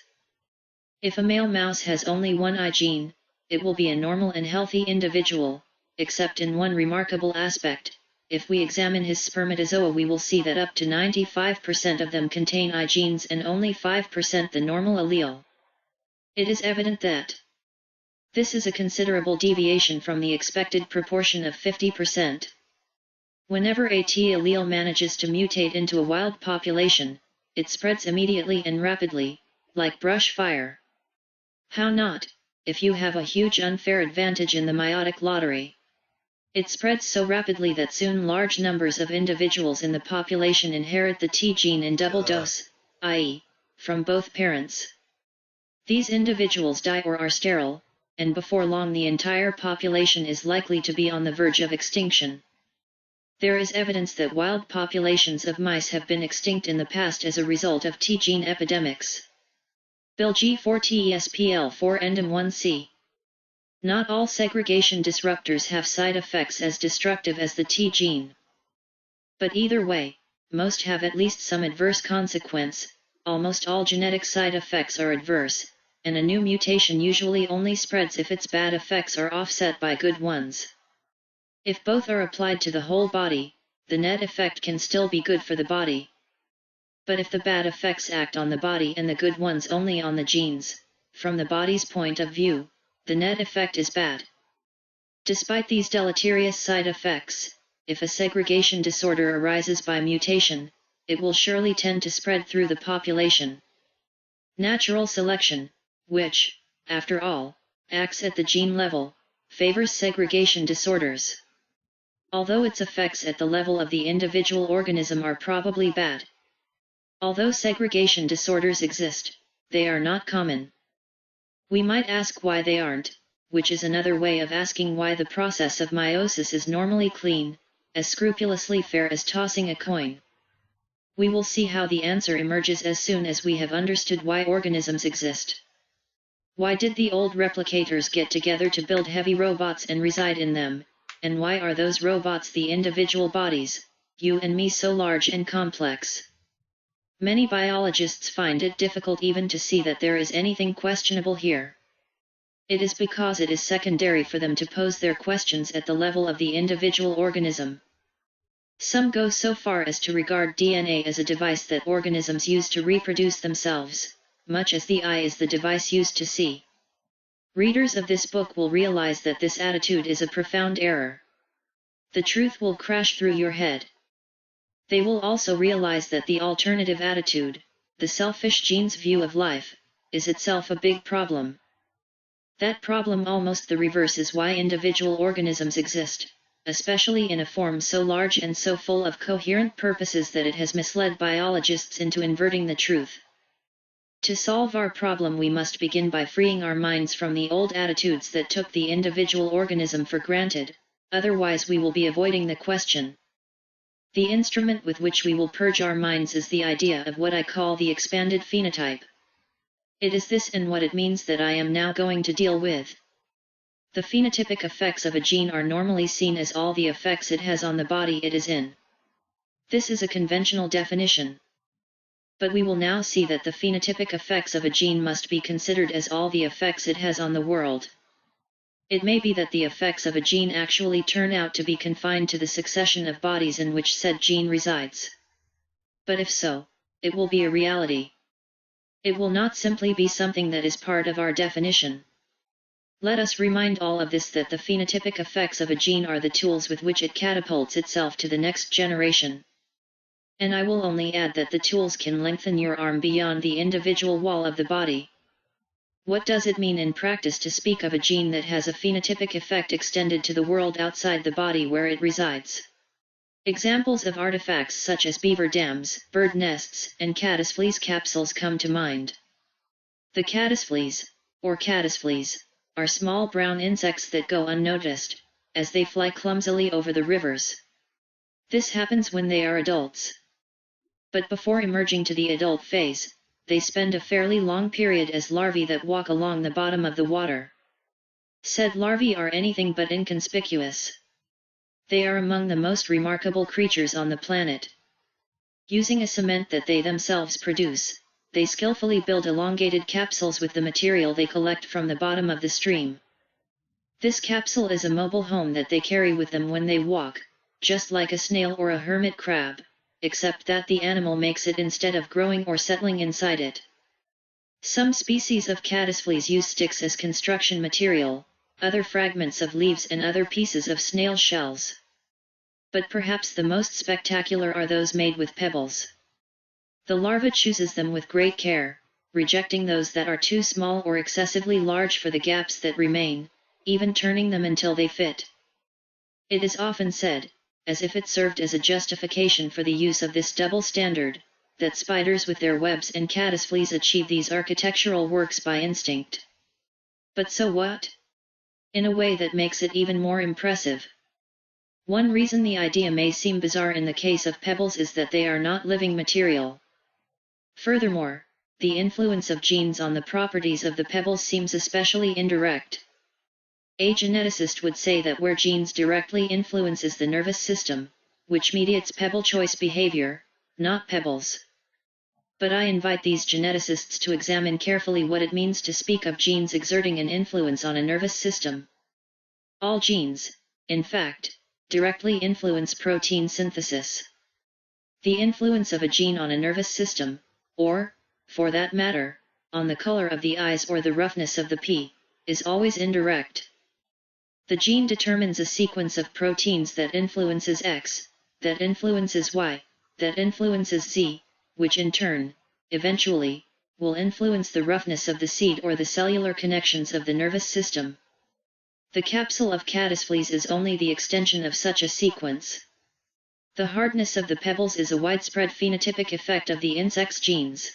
If a male mouse has only one I gene, it will be a normal and healthy individual, except in one remarkable aspect. If we examine his spermatozoa, we will see that up to 95% of them contain I genes and only 5% the normal allele. It is evident that this is a considerable deviation from the expected proportion of 50%. Whenever a T allele manages to mutate into a wild population, it spreads immediately and rapidly, like brush fire. How not, if you have a huge unfair advantage in the meiotic lottery? It spreads so rapidly that soon large numbers of individuals in the population inherit the T gene in double dose, i.e., from both parents. These individuals die or are sterile, and before long the entire population is likely to be on the verge of extinction. There is evidence that wild populations of mice have been extinct in the past as a result of T gene epidemics. Bil G4TESPL4 Endem 1C. Not all segregation disruptors have side effects as destructive as the T gene. But either way, most have at least some adverse consequence. Almost all genetic side effects are adverse, and a new mutation usually only spreads if its bad effects are offset by good ones. If both are applied to the whole body, the net effect can still be good for the body. But if the bad effects act on the body and the good ones only on the genes, from the body's point of view, the net effect is bad. Despite these deleterious side effects, if a segregation disorder arises by mutation, it will surely tend to spread through the population. Natural selection, which, after all, acts at the gene level, favors segregation disorders. Although its effects at the level of the individual organism are probably bad. Although segregation disorders exist, they are not common. We might ask why they aren't, which is another way of asking why the process of meiosis is normally clean, as scrupulously fair as tossing a coin. We will see how the answer emerges as soon as we have understood why organisms exist. Why did the old replicators get together to build heavy robots and reside in them, and why are those robots the individual bodies, you and me, so large and complex? Many biologists find it difficult even to see that there is anything questionable here. It is because it is secondary for them to pose their questions at the level of the individual organism. Some go so far as to regard DNA as a device that organisms use to reproduce themselves, much as the eye is the device used to see. Readers of this book will realize that this attitude is a profound error. The truth will crash through your head. They will also realize that the alternative attitude, the selfish gene's view of life, is itself a big problem. That problem, almost the reverse, is why individual organisms exist, especially in a form so large and so full of coherent purposes that it has misled biologists into inverting the truth. To solve our problem, we must begin by freeing our minds from the old attitudes that took the individual organism for granted, otherwise we will be avoiding the question. The instrument with which we will purge our minds is the idea of what I call the expanded phenotype. It is this and what it means that I am now going to deal with. The phenotypic effects of a gene are normally seen as all the effects it has on the body it is in. This is a conventional definition. But we will now see that the phenotypic effects of a gene must be considered as all the effects it has on the world. It may be that the effects of a gene actually turn out to be confined to the succession of bodies in which said gene resides. But if so, it will be a reality. It will not simply be something that is part of our definition. Let us remind all of this that the phenotypic effects of a gene are the tools with which it catapults itself to the next generation. And I will only add that the tools can lengthen your arm beyond the individual wall of the body. What does it mean in practice to speak of a gene that has a phenotypic effect extended to the world outside the body where it resides? Examples of artifacts such as beaver dams, bird nests, and caddisflies capsules come to mind. The caddisflies, or caddisflies, are small brown insects that go unnoticed, as they fly clumsily over the rivers. This happens when they are adults. But before emerging to the adult phase, they spend a fairly long period as larvae that walk along the bottom of the water. Said larvae are anything but inconspicuous. They are among the most remarkable creatures on the planet. Using a cement that they themselves produce, they skillfully build elongated capsules with the material they collect from the bottom of the stream. This capsule is a mobile home that they carry with them when they walk, just like a snail or a hermit crab, except that the animal makes it instead of growing or settling inside it. Some species of caddisflies use sticks as construction material, other fragments of leaves and other pieces of snail shells. But perhaps the most spectacular are those made with pebbles. The larva chooses them with great care, rejecting those that are too small or excessively large for the gaps that remain, even turning them until they fit. It is often said, as if it served as a justification for the use of this double standard, that spiders with their webs and caddisflies achieve these architectural works by instinct. But so what? In a way that makes it even more impressive. One reason the idea may seem bizarre in the case of pebbles is that they are not living material. Furthermore, the influence of genes on the properties of the pebbles seems especially indirect. A geneticist would say that where genes directly influences the nervous system, which mediates pebble choice behavior, not pebbles. But I invite these geneticists to examine carefully what it means to speak of genes exerting an influence on a nervous system. All genes, in fact, directly influence protein synthesis. The influence of a gene on a nervous system, or, for that matter, on the color of the eyes or the roughness of the pea, is always indirect. The gene determines a sequence of proteins that influences X, that influences Y, that influences Z, which in turn, eventually, will influence the roughness of the seed or the cellular connections of the nervous system. The capsule of caddisflies is only the extension of such a sequence. The hardness of the pebbles is a widespread phenotypic effect of the insect's genes.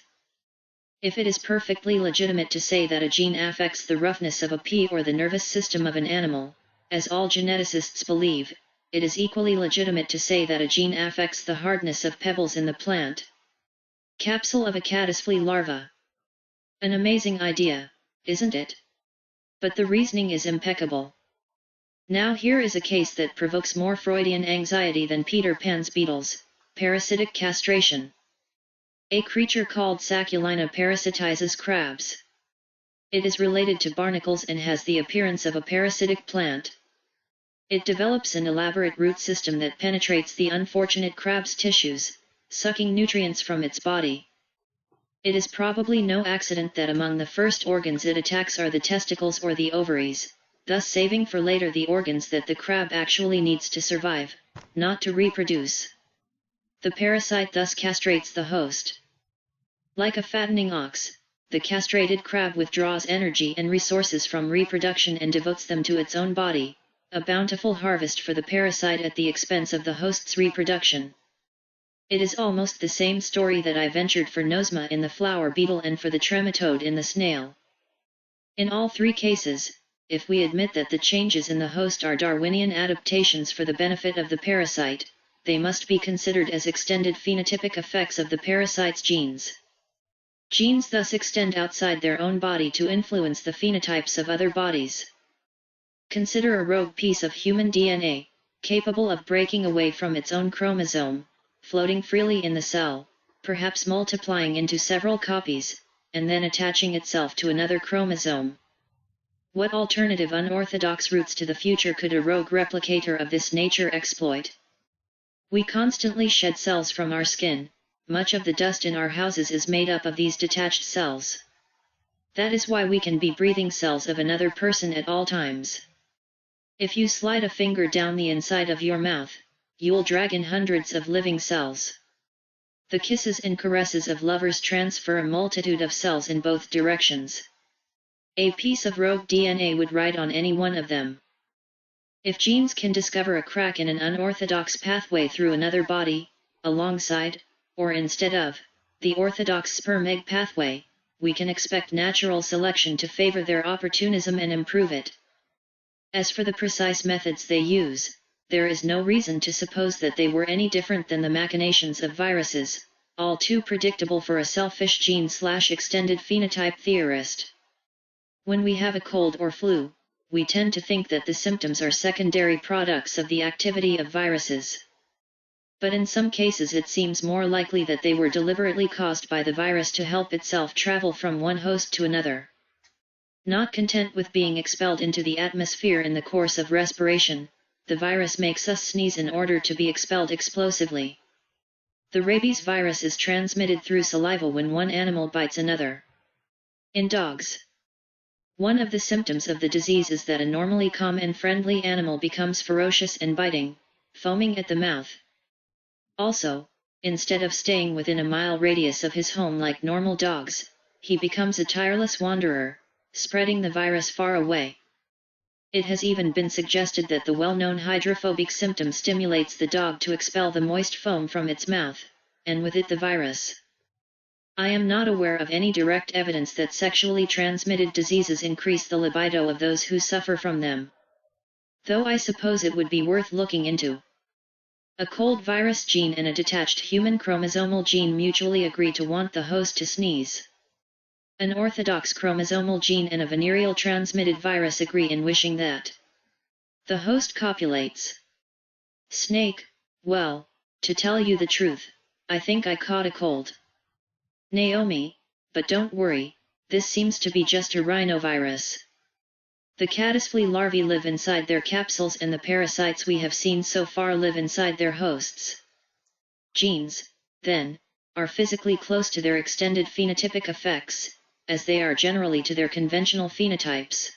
If it is perfectly legitimate to say that a gene affects the roughness of a pea or the nervous system of an animal, as all geneticists believe, it is equally legitimate to say that a gene affects the hardness of pebbles in the plant. Capsule of a caddisfly larva. An amazing idea, isn't it? But the reasoning is impeccable. Now here is a case that provokes more Freudian anxiety than Peter Pan's beetles: parasitic castration. A creature called Sacculina parasitizes crabs. It is related to barnacles and has the appearance of a parasitic plant. It develops an elaborate root system that penetrates the unfortunate crab's tissues, sucking nutrients from its body. It is probably no accident that among the first organs it attacks are the testicles or the ovaries, thus saving for later the organs that the crab actually needs to survive, not to reproduce. The parasite thus castrates the host. Like a fattening ox, the castrated crab withdraws energy and resources from reproduction and devotes them to its own body, a bountiful harvest for the parasite at the expense of the host's reproduction. It is almost the same story that I ventured for nosema in the flower beetle and for the trematode in the snail. In all three cases, if we admit that the changes in the host are Darwinian adaptations for the benefit of the parasite, they must be considered as extended phenotypic effects of the parasite's genes. Genes thus extend outside their own body to influence the phenotypes of other bodies. Consider a rogue piece of human DNA, capable of breaking away from its own chromosome, floating freely in the cell, perhaps multiplying into several copies, and then attaching itself to another chromosome. What alternative unorthodox routes to the future could a rogue replicator of this nature exploit? We constantly shed cells from our skin. Much of the dust in our houses is made up of these detached cells. That is why we can be breathing cells of another person at all times. If you slide a finger down the inside of your mouth, you'll drag in hundreds of living cells. The kisses and caresses of lovers transfer a multitude of cells in both directions. A piece of rogue DNA would write on any one of them. If genes can discover a crack in an unorthodox pathway through another body, alongside, or instead of, the orthodox sperm-egg pathway, we can expect natural selection to favor their opportunism and improve it. As for the precise methods they use, there is no reason to suppose that they were any different than the machinations of viruses, all too predictable for a selfish gene/extended phenotype theorist. When we have a cold or flu, we tend to think that the symptoms are secondary products of the activity of viruses. But in some cases it seems more likely that they were deliberately caused by the virus to help itself travel from one host to another. Not content with being expelled into the atmosphere in the course of respiration, the virus makes us sneeze in order to be expelled explosively. The rabies virus is transmitted through saliva when one animal bites another. In dogs, one of the symptoms of the disease is that a normally calm and friendly animal becomes ferocious and biting, foaming at the mouth. Also, instead of staying within a mile radius of his home like normal dogs, he becomes a tireless wanderer, spreading the virus far away. It has even been suggested that the well-known hydrophobic symptom stimulates the dog to expel the moist foam from its mouth, and with it the virus. I am not aware of any direct evidence that sexually transmitted diseases increase the libido of those who suffer from them, though I suppose it would be worth looking into. A cold virus gene and a detached human chromosomal gene mutually agree to want the host to sneeze. An orthodox chromosomal gene and a venereal transmitted virus agree in wishing that the host copulates. Snake, well, to tell you the truth, I think I caught a cold. Naomi, but don't worry, this seems to be just a rhinovirus. The caddisflea larvae live inside their capsules and the parasites we have seen so far live inside their hosts. Genes, then, are physically close to their extended phenotypic effects, as they are generally to their conventional phenotypes.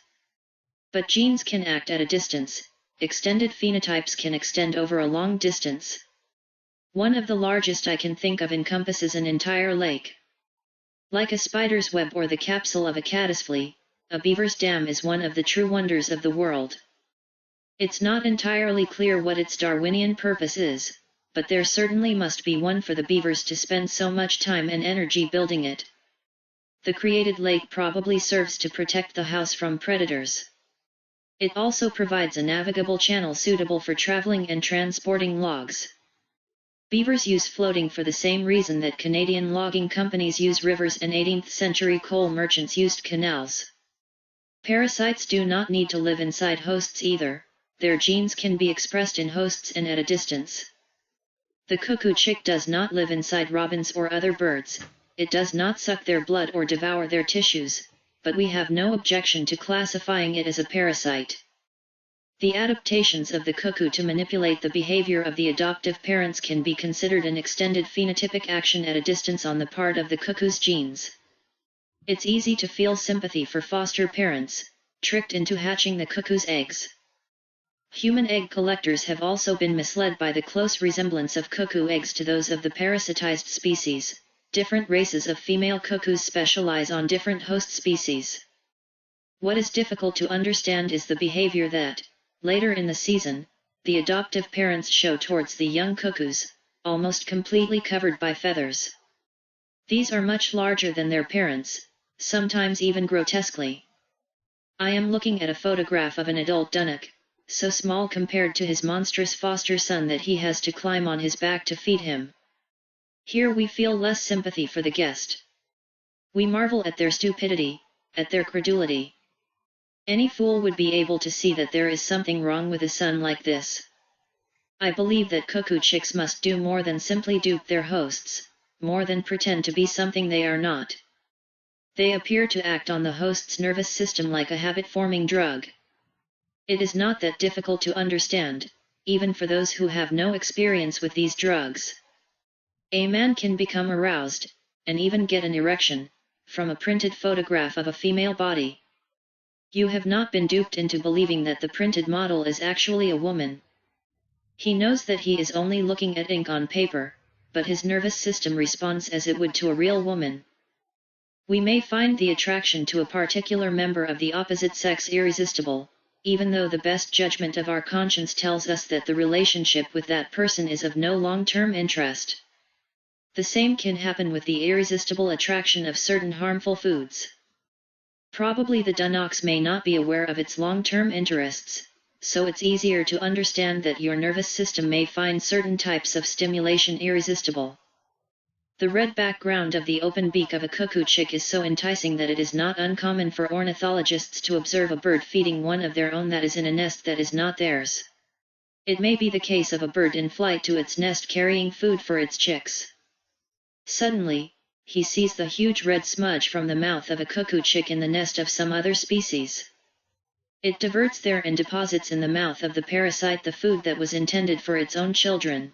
But genes can act at a distance, extended phenotypes can extend over a long distance. One of the largest I can think of encompasses an entire lake. Like a spider's web or the capsule of a caddisflea, a beaver's dam is one of the true wonders of the world. It's not entirely clear what its Darwinian purpose is, but there certainly must be one for the beavers to spend so much time and energy building it. The created lake probably serves to protect the house from predators. It also provides a navigable channel suitable for traveling and transporting logs. Beavers use floating for the same reason that Canadian logging companies use rivers and 18th century coal merchants used canals. Parasites do not need to live inside hosts either, their genes can be expressed in hosts and at a distance. The cuckoo chick does not live inside robins or other birds, it does not suck their blood or devour their tissues, but we have no objection to classifying it as a parasite. The adaptations of the cuckoo to manipulate the behavior of the adoptive parents can be considered an extended phenotypic action at a distance on the part of the cuckoo's genes. It's easy to feel sympathy for foster parents, tricked into hatching the cuckoo's eggs. Human egg collectors have also been misled by the close resemblance of cuckoo eggs to those of the parasitized species. Different races of female cuckoos specialize on different host species. What is difficult to understand is the behavior that, later in the season, the adoptive parents show towards the young cuckoos, almost completely covered by feathers. These are much larger than their parents, sometimes even grotesquely. I am looking at a photograph of an adult dunnock, so small compared to his monstrous foster son that he has to climb on his back to feed him. Here we feel less sympathy for the guest. We marvel at their stupidity, at their credulity. Any fool would be able to see that there is something wrong with a son like this. I believe that cuckoo chicks must do more than simply dupe their hosts, more than pretend to be something they are not. They appear to act on the host's nervous system like a habit-forming drug. It is not that difficult to understand, even for those who have no experience with these drugs. A man can become aroused, and even get an erection, from a printed photograph of a female body. You have not been duped into believing that the printed model is actually a woman. He knows that he is only looking at ink on paper, but his nervous system responds as it would to a real woman. We may find the attraction to a particular member of the opposite sex irresistible, even though the best judgment of our conscience tells us that the relationship with that person is of no long-term interest. The same can happen with the irresistible attraction of certain harmful foods. Probably the Dunnocks may not be aware of its long-term interests, so it's easier to understand that your nervous system may find certain types of stimulation irresistible. The red background of the open beak of a cuckoo chick is so enticing that it is not uncommon for ornithologists to observe a bird feeding one of their own that is in a nest that is not theirs. It may be the case of a bird in flight to its nest carrying food for its chicks. Suddenly, he sees the huge red smudge from the mouth of a cuckoo chick in the nest of some other species. It diverts there and deposits in the mouth of the parasite the food that was intended for its own children.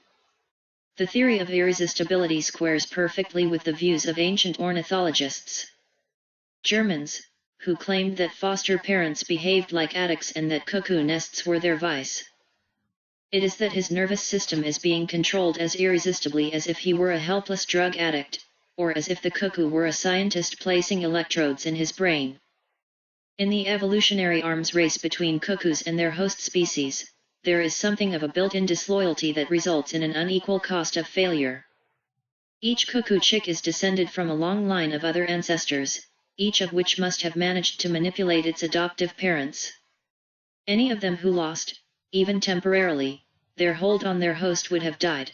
The theory of irresistibility squares perfectly with the views of ancient ornithologists. Germans, who claimed that foster parents behaved like addicts and that cuckoo nests were their vice. It is that his nervous system is being controlled as irresistibly as if he were a helpless drug addict, or as if the cuckoo were a scientist placing electrodes in his brain. In the evolutionary arms race between cuckoos and their host species, there is something of a built-in disloyalty that results in an unequal cost of failure. Each cuckoo chick is descended from a long line of other ancestors, each of which must have managed to manipulate its adoptive parents. Any of them who lost, even temporarily, their hold on their host would have died.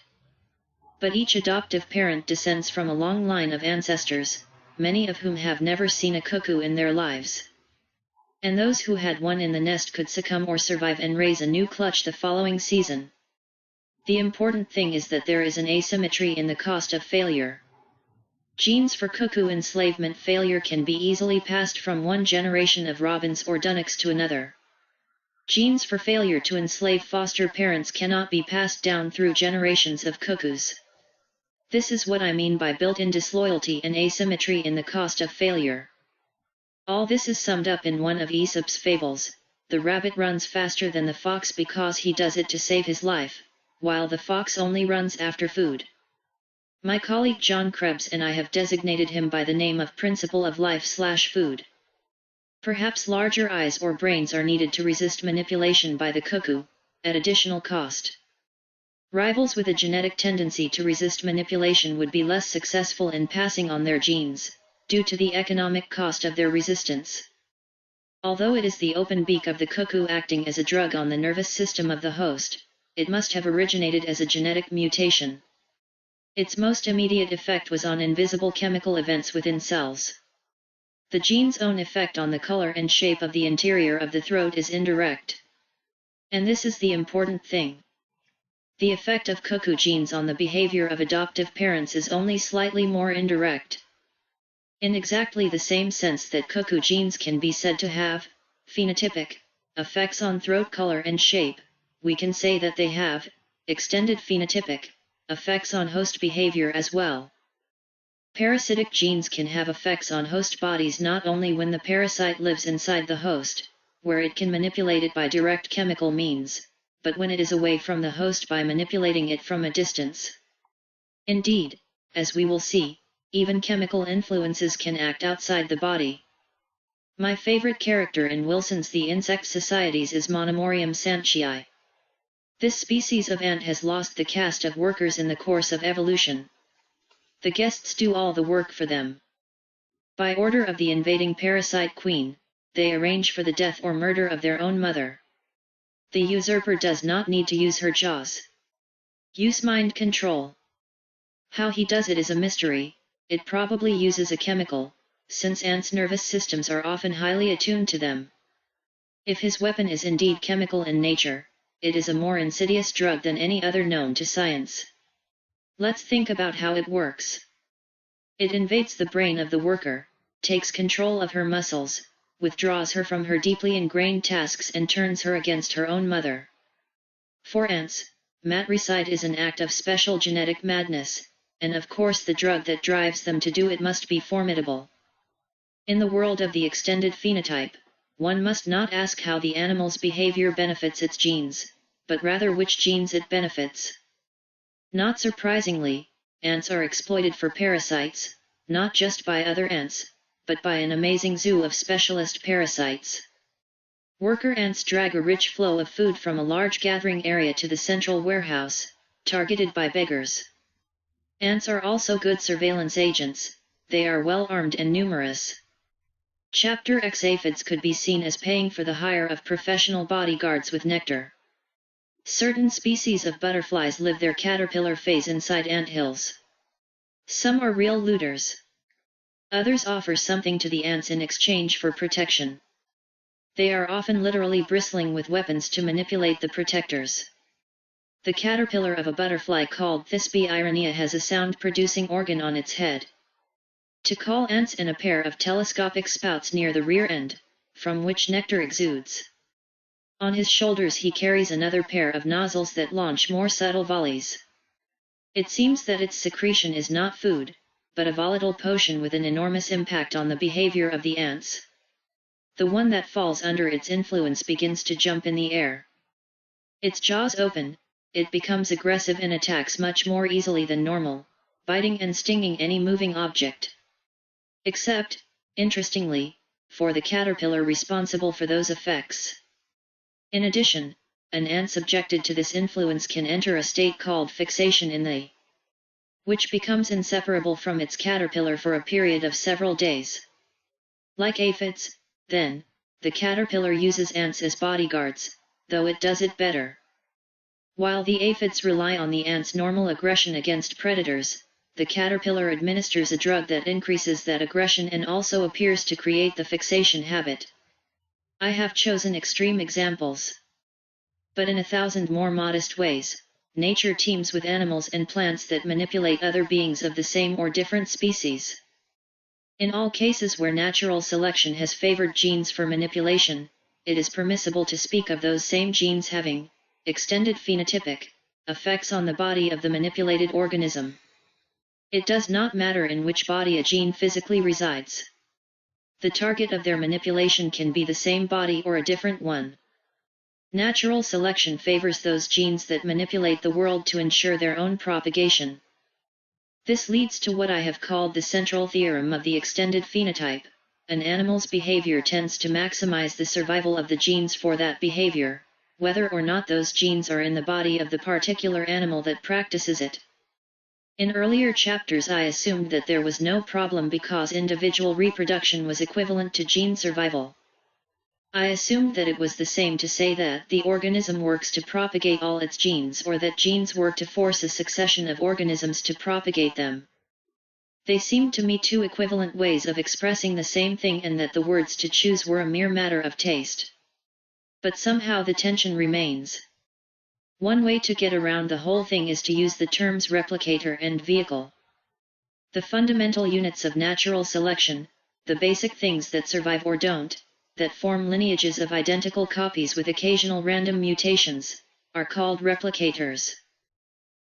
But each adoptive parent descends from a long line of ancestors, many of whom have never seen a cuckoo in their lives. And those who had one in the nest could succumb or survive and raise a new clutch the following season. The important thing is that there is an asymmetry in the cost of failure. Genes for cuckoo enslavement failure can be easily passed from one generation of robins or dunnocks to another. Genes for failure to enslave foster parents cannot be passed down through generations of cuckoos. This is what I mean by built-in disloyalty and asymmetry in the cost of failure. All this is summed up in one of Aesop's fables: the rabbit runs faster than the fox because he does it to save his life, while the fox only runs after food. My colleague John Krebs and I have designated him by the name of Principle of Life/Food. Perhaps larger eyes or brains are needed to resist manipulation by the cuckoo, at additional cost. Rivals with a genetic tendency to resist manipulation would be less successful in passing on their genes, due to the economic cost of their resistance. Although it is the open beak of the cuckoo acting as a drug on the nervous system of the host, it must have originated as a genetic mutation. Its most immediate effect was on invisible chemical events within cells. The gene's own effect on the color and shape of the interior of the throat is indirect. And this is the important thing. The effect of cuckoo genes on the behavior of adoptive parents is only slightly more indirect. In exactly the same sense that cuckoo genes can be said to have phenotypic effects on throat color and shape, we can say that they have extended phenotypic effects on host behavior as well. Parasitic genes can have effects on host bodies not only when the parasite lives inside the host, where it can manipulate it by direct chemical means, but when it is away from the host by manipulating it from a distance. Indeed, as we will see, even chemical influences can act outside the body. My favorite character in Wilson's The Insect Societies is Monomorium sanchii. This species of ant has lost the caste of workers in the course of evolution. The guests do all the work for them. By order of the invading parasite queen, they arrange for the death or murder of their own mother. The usurper does not need to use her jaws. Use mind control. How he does it is a mystery. It probably uses a chemical, since ants' nervous systems are often highly attuned to them. If his weapon is indeed chemical in nature, it is a more insidious drug than any other known to science. Let's think about how it works. It invades the brain of the worker, takes control of her muscles, withdraws her from her deeply ingrained tasks and turns her against her own mother. For ants, matricide is an act of special genetic madness, and of course the drug that drives them to do it must be formidable. In the world of the extended phenotype, one must not ask how the animal's behavior benefits its genes, but rather which genes it benefits. Not surprisingly, ants are exploited for parasites, not just by other ants, but by an amazing zoo of specialist parasites. Worker ants drag a rich flow of food from a large gathering area to the central warehouse, targeted by beggars. Ants are also good surveillance agents, they are well armed and numerous. Chapter X aphids could be seen as paying for the hire of professional bodyguards with nectar. Certain species of butterflies live their caterpillar phase inside anthills. Some are real looters. Others offer something to the ants in exchange for protection. They are often literally bristling with weapons to manipulate the protectors. The caterpillar of a butterfly called Thisbe ironea has a sound-producing organ on its head. To call ants and a pair of telescopic spouts near the rear end, from which nectar exudes. On his shoulders he carries another pair of nozzles that launch more subtle volleys. It seems that its secretion is not food, but a volatile potion with an enormous impact on the behavior of the ants. The one that falls under its influence begins to jump in the air. Its jaws open, it becomes aggressive and attacks much more easily than normal, biting and stinging any moving object. Except, interestingly, for the caterpillar responsible for those effects. In addition, an ant subjected to this influence can enter a state called fixation in the, which becomes inseparable from its caterpillar for a period of several days. Like aphids, then, the caterpillar uses ants as bodyguards, though it does it better. While the aphids rely on the ant's normal aggression against predators, the caterpillar administers a drug that increases that aggression and also appears to create the fixation habit. I have chosen extreme examples. But in 1,000 more modest ways, nature teems with animals and plants that manipulate other beings of the same or different species. In all cases where natural selection has favored genes for manipulation, it is permissible to speak of those same genes having extended phenotypic effects on the body of the manipulated organism. It does not matter in which body a gene physically resides. The target of their manipulation can be the same body or a different one. Natural selection favors those genes that manipulate the world to ensure their own propagation. This leads to what I have called the central theorem of the extended phenotype. An animal's behavior tends to maximize the survival of the genes for that behavior, whether or not those genes are in the body of the particular animal that practices it. In earlier chapters I assumed that there was no problem because individual reproduction was equivalent to gene survival. I assumed that it was the same to say that the organism works to propagate all its genes or that genes work to force a succession of organisms to propagate them. They seemed to me two equivalent ways of expressing the same thing and that the words to choose were a mere matter of taste. But somehow the tension remains. One way to get around the whole thing is to use the terms replicator and vehicle. The fundamental units of natural selection, the basic things that survive or don't, that form lineages of identical copies with occasional random mutations, are called replicators.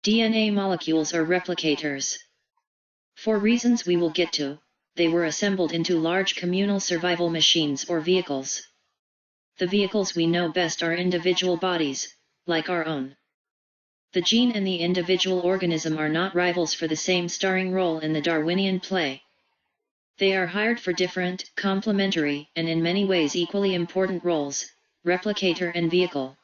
DNA molecules are replicators. For reasons we will get to, they were assembled into large communal survival machines or vehicles. The vehicles we know best are individual bodies, like our own. The gene and the individual organism are not rivals for the same starring role in the Darwinian play. They are hired for different, complementary, and in many ways equally important roles, replicator and vehicle.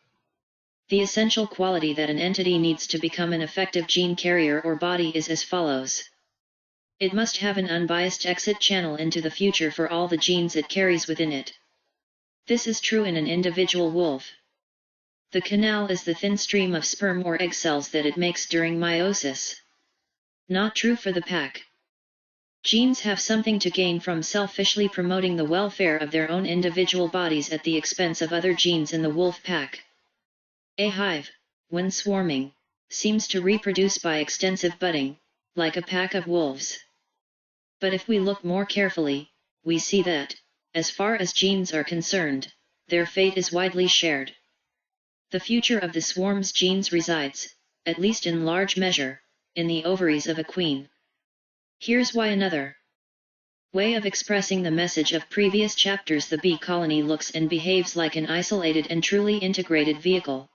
The essential quality that an entity needs to become an effective gene carrier or body is as follows. It must have an unbiased exit channel into the future for all the genes it carries within it. This is true in an individual wolf. The canal is the thin stream of sperm or egg cells that it makes during meiosis. Not true for the pack. Genes have something to gain from selfishly promoting the welfare of their own individual bodies at the expense of other genes in the wolf pack. A hive, when swarming, seems to reproduce by extensive budding, like a pack of wolves. But if we look more carefully, we see that, as far as genes are concerned, their fate is widely shared. The future of the swarm's genes resides, at least in large measure, in the ovaries of a queen. Here's why another way of expressing the message of previous chapters: the bee colony looks and behaves like an isolated and truly integrated vehicle.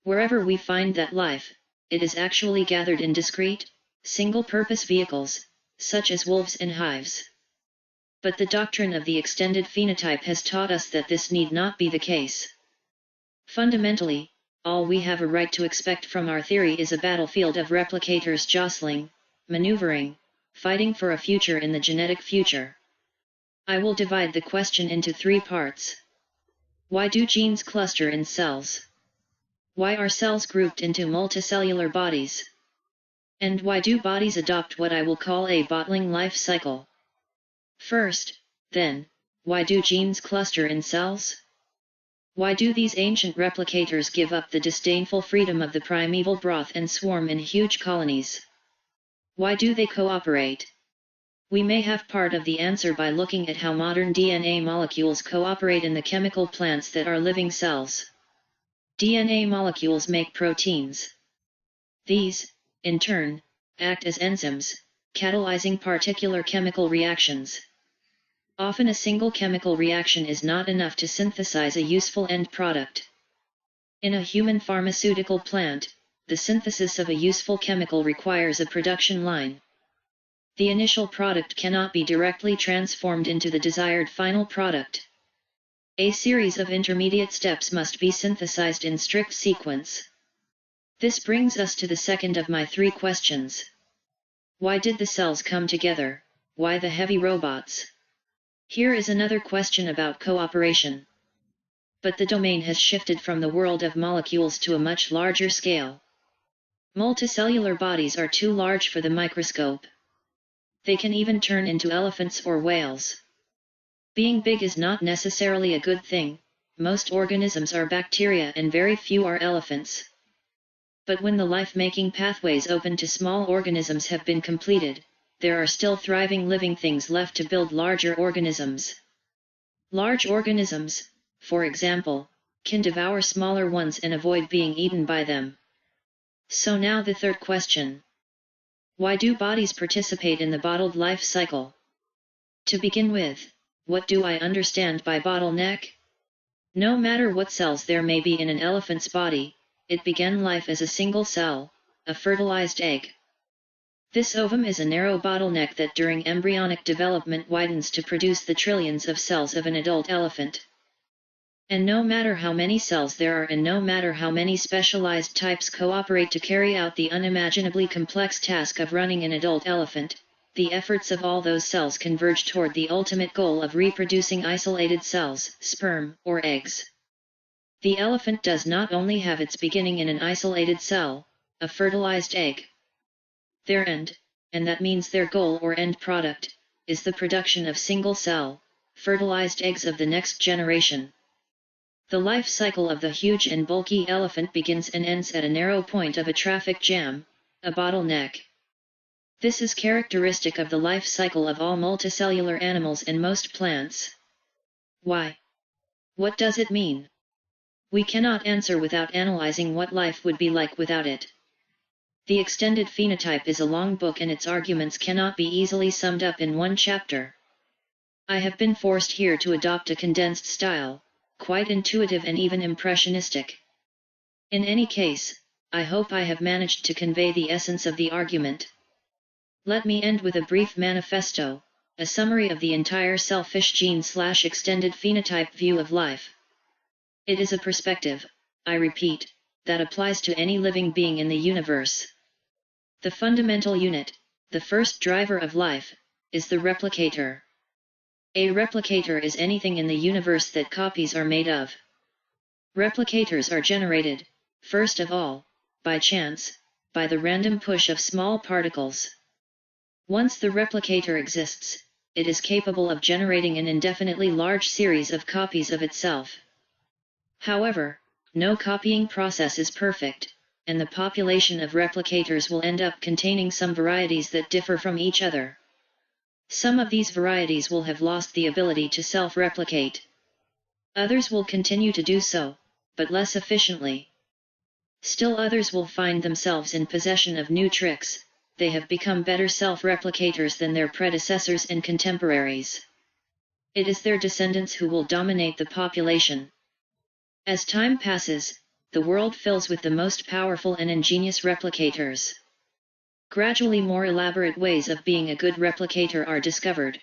Wherever we find that life, it is actually gathered in discrete, single-purpose vehicles, such as wolves and hives. But the doctrine of the extended phenotype has taught us that this need not be the case. Fundamentally, all we have a right to expect from our theory is a battlefield of replicators jostling, maneuvering, fighting for a future in the genetic future. I will divide the question into three parts. Why do genes cluster in cells? Why are cells grouped into multicellular bodies? And why do bodies adopt what I will call a bottling life cycle? First, then, why do genes cluster in cells? Why do these ancient replicators give up the disdainful freedom of the primeval broth and swarm in huge colonies? Why do they cooperate? We may have part of the answer by looking at how modern DNA molecules cooperate in the chemical plants that are living cells. DNA molecules make proteins. These, in turn, act as enzymes, catalyzing particular chemical reactions. Often a single chemical reaction is not enough to synthesize a useful end product. In a human pharmaceutical plant, the synthesis of a useful chemical requires a production line. The initial product cannot be directly transformed into the desired final product. A series of intermediate steps must be synthesized in strict sequence. This brings us to the second of my 3 questions. Why did the cells come together? Why the heavy robots? Here is another question about cooperation. But the domain has shifted from the world of molecules to a much larger scale. Multicellular bodies are too large for the microscope. They can even turn into elephants or whales. Being big is not necessarily a good thing. Most organisms are bacteria and very few are elephants. But when the life-making pathways open to small organisms have been completed, there are still thriving living things left to build larger organisms. Large organisms, for example, can devour smaller ones and avoid being eaten by them. So now the third question. Why do bodies participate in the bottled life cycle? To begin with, what do I understand by bottleneck? No matter what cells there may be in an elephant's body, it began life as a single cell, a fertilized egg. This ovum is a narrow bottleneck that during embryonic development widens to produce the trillions of cells of an adult elephant. And no matter how many cells there are and no matter how many specialized types cooperate to carry out the unimaginably complex task of running an adult elephant, the efforts of all those cells converge toward the ultimate goal of reproducing isolated cells, sperm, or eggs. The elephant does not only have its beginning in an isolated cell, a fertilized egg. Their end, and that means their goal or end product, is the production of single-cell, fertilized eggs of the next generation. The life cycle of the huge and bulky elephant begins and ends at a narrow point of a traffic jam, a bottleneck. This is characteristic of the life cycle of all multicellular animals and most plants. Why? What does it mean? We cannot answer without analyzing what life would be like without it. The extended phenotype is a long book and its arguments cannot be easily summed up in one chapter. I have been forced here to adopt a condensed style, quite intuitive and even impressionistic. In any case, I hope I have managed to convey the essence of the argument. Let me end with a brief manifesto, a summary of the entire selfish gene/extended phenotype view of life. It is a perspective, I repeat, that applies to any living being in the universe. The fundamental unit, the first driver of life, is the replicator. A replicator is anything in the universe that copies are made of. Replicators are generated, first of all, by chance, by the random push of small particles. Once the replicator exists, it is capable of generating an indefinitely large series of copies of itself. However, no copying process is perfect, and the population of replicators will end up containing some varieties that differ from each other. Some of these varieties will have lost the ability to self-replicate. Others will continue to do so, but less efficiently. Still others will find themselves in possession of new tricks. They have become better self-replicators than their predecessors and contemporaries. It is their descendants who will dominate the population. As time passes, the world fills with the most powerful and ingenious replicators. Gradually more elaborate ways of being a good replicator are discovered.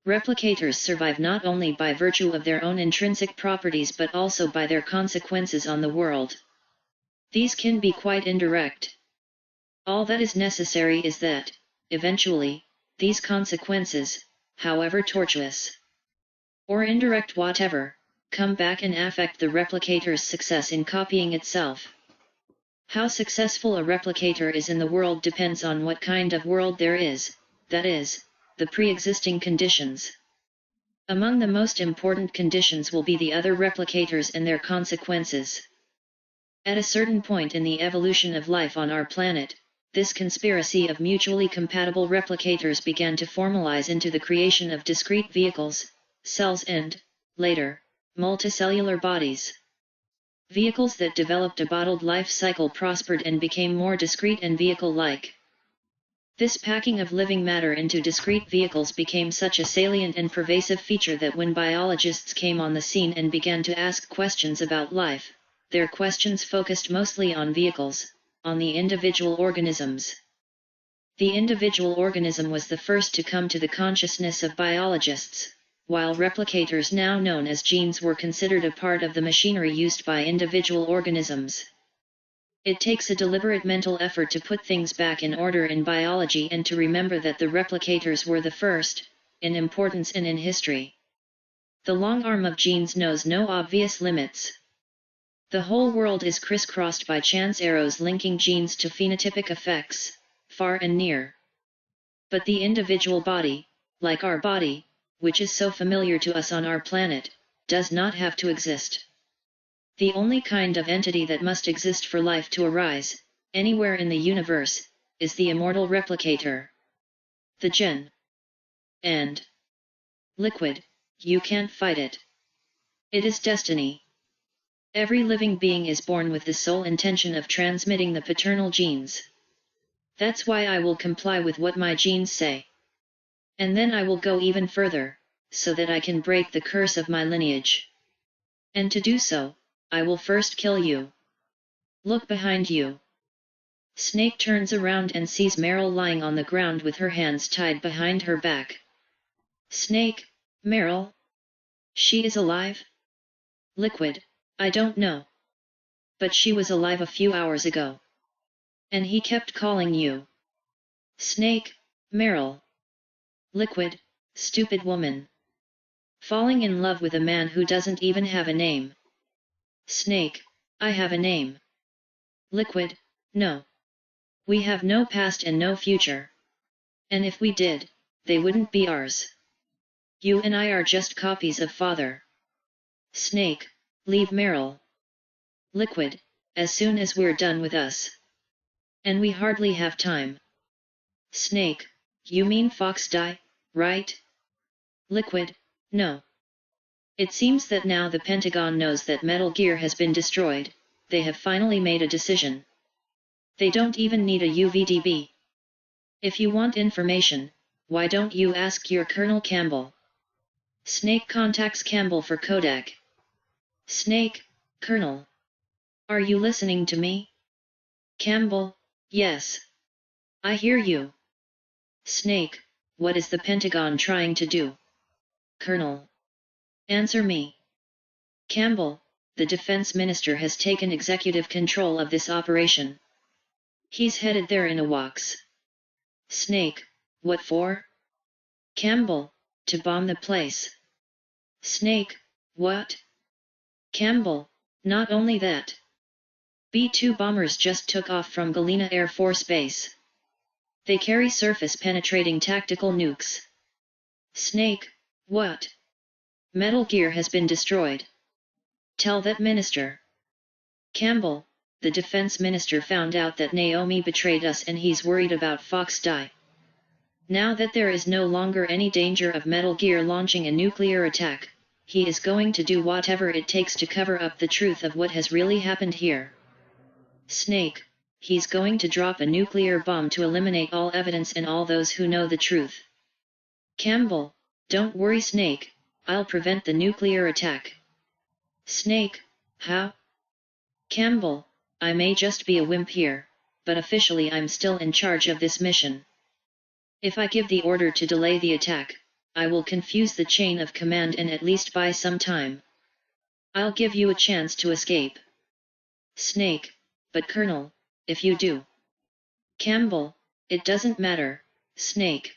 Replicators survive not only by virtue of their own intrinsic properties but also by their consequences on the world. These can be quite indirect. All that is necessary is that, eventually, these consequences, however tortuous or indirect whatever, come back and affect the replicator's success in copying itself. How successful a replicator is in the world depends on what kind of world there is, that is, the pre-existing conditions. Among the most important conditions will be the other replicators and their consequences. At a certain point in the evolution of life on our planet, this conspiracy of mutually compatible replicators began to formalize into the creation of discrete vehicles, cells and, later, multicellular bodies. Vehicles that developed a bottled life cycle prospered and became more discrete and vehicle-like. This packing of living matter into discrete vehicles became such a salient and pervasive feature that when biologists came on the scene and began to ask questions about life, their questions focused mostly on vehicles, on the individual organisms. The individual organism was the first to come to the consciousness of biologists, while replicators, now known as genes, were considered a part of the machinery used by individual organisms. It takes a deliberate mental effort to put things back in order in biology and to remember that the replicators were the first, in importance and in history. The long arm of genes knows no obvious limits. The whole world is crisscrossed by chance arrows linking genes to phenotypic effects, far and near. But the individual body, like our body, which is so familiar to us on our planet, does not have to exist. The only kind of entity that must exist for life to arise, anywhere in the universe, is the immortal replicator. The gen. And liquid, you can't fight it. It is destiny. Every living being is born with the sole intention of transmitting the paternal genes. That's why I will comply with what my genes say. And then I will go even further, so that I can break the curse of my lineage. And to do so, I will first kill you. Look behind you. Snake turns around and sees Meryl lying on the ground with her hands tied behind her back. Snake, Meryl? She is alive? Liquid, I don't know. But she was alive a few hours ago. And he kept calling you. Snake, Meryl. Liquid, stupid woman. Falling in love with a man who doesn't even have a name. Snake, I have a name. Liquid, no. We have no past and no future. And if we did, they wouldn't be ours. You and I are just copies of Father. Snake, leave Meryl. Liquid, as soon as we're done with us. And we hardly have time. Snake, you mean Fox die, right? Liquid, no. It seems that now the Pentagon knows that Metal Gear has been destroyed, they have finally made a decision. They don't even need a UVDB. If you want information, why don't you ask your Colonel Campbell? Snake contacts Campbell for Kodak. Snake, Colonel. Are you listening to me? Campbell, yes. I hear you. Snake, what is the Pentagon trying to do? Colonel. Answer me. Campbell, the defense minister has taken executive control of this operation. He's headed there in a walks. Snake, what for? Campbell, to bomb the place. Snake, what? Campbell, not only that. B-2 bombers just took off from Galena Air Force Base. They carry surface-penetrating tactical nukes. Snake, what? Metal Gear has been destroyed. Tell that minister. Campbell, the defense minister found out that Naomi betrayed us and he's worried about Fox die. Now that there is no longer any danger of Metal Gear launching a nuclear attack, he is going to do whatever it takes to cover up the truth of what has really happened here. Snake, he's going to drop a nuclear bomb to eliminate all evidence and all those who know the truth. Campbell, don't worry Snake, I'll prevent the nuclear attack. Snake, how? Campbell, I may just be a wimp here, but officially I'm still in charge of this mission. If I give the order to delay the attack, I will confuse the chain of command and at least buy some time. I'll give you a chance to escape. Snake, but Colonel, if you do. Campbell, it doesn't matter, Snake.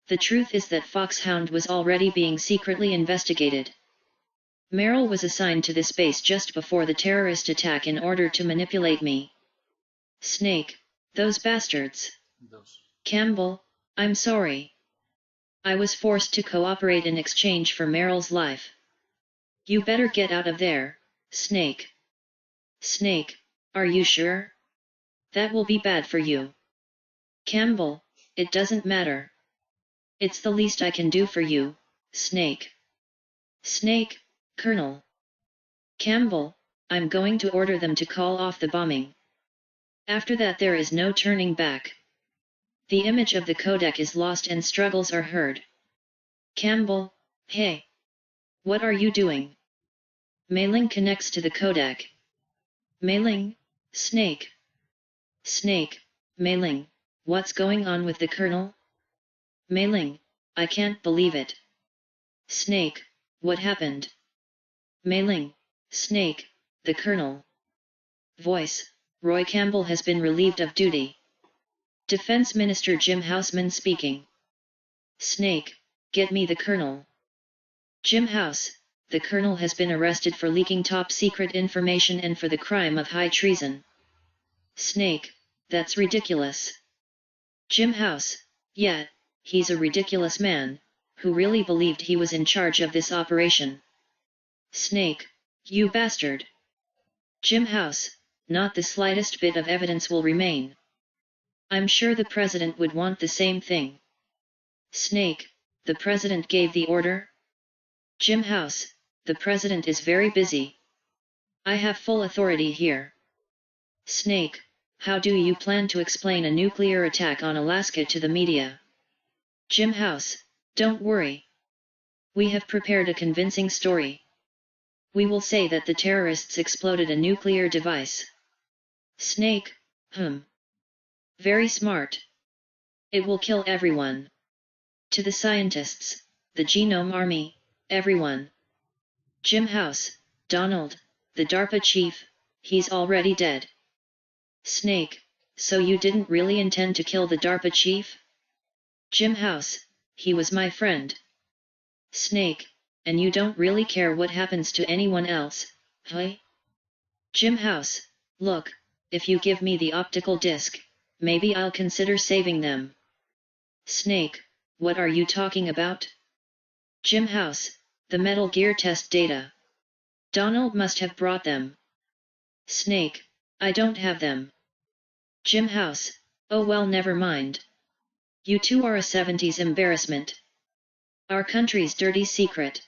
The truth is that Foxhound was already being secretly investigated. Meryl was assigned to this base just before the terrorist attack in order to manipulate me. Snake, those bastards. Campbell, I'm sorry. I was forced to cooperate in exchange for Meryl's life. You better get out of there, Snake. Snake, are you sure? That will be bad for you. Campbell, it doesn't matter. It's the least I can do for you, Snake. Snake, Colonel. Campbell, I'm going to order them to call off the bombing. After that there is no turning back. The image of the Kodak is lost and struggles are heard. Campbell, hey. What are you doing? Mei Ling connects to the Kodak. Mei-ling, Snake. Snake, Mei-ling, what's going on with the colonel? Mei-ling, I can't believe it. Snake, what happened? Mei-ling, Snake, the colonel. Voice, Roy Campbell has been relieved of duty. Defense Minister Jim Houseman speaking. Snake, get me the colonel. Jim House, the colonel has been arrested for leaking top-secret information and for the crime of high treason. Snake, that's ridiculous. Jim House, yeah, he's a ridiculous man, who really believed he was in charge of this operation. Snake, you bastard. Jim House, not the slightest bit of evidence will remain. I'm sure the president would want the same thing. Snake, the president gave the order? Jim House, the president is very busy. I have full authority here. Snake, how do you plan to explain a nuclear attack on Alaska to the media? Jim House, don't worry. We have prepared a convincing story. We will say that the terrorists exploded a nuclear device. Snake, very smart. It will kill everyone. To the scientists, the Genome Army, everyone. Jim House, Donald, the DARPA chief, he's already dead. Snake, so you didn't really intend to kill the DARPA chief? Jim House, he was my friend. Snake, and you don't really care what happens to anyone else, huh? Jim House, look, if you give me the optical disc, maybe I'll consider saving them. Snake, what are you talking about? Jim House, the Metal Gear test data. Donald must have brought them. Snake, I don't have them. Jim House, oh well, never mind. You two are a 70s embarrassment. Our country's dirty secret.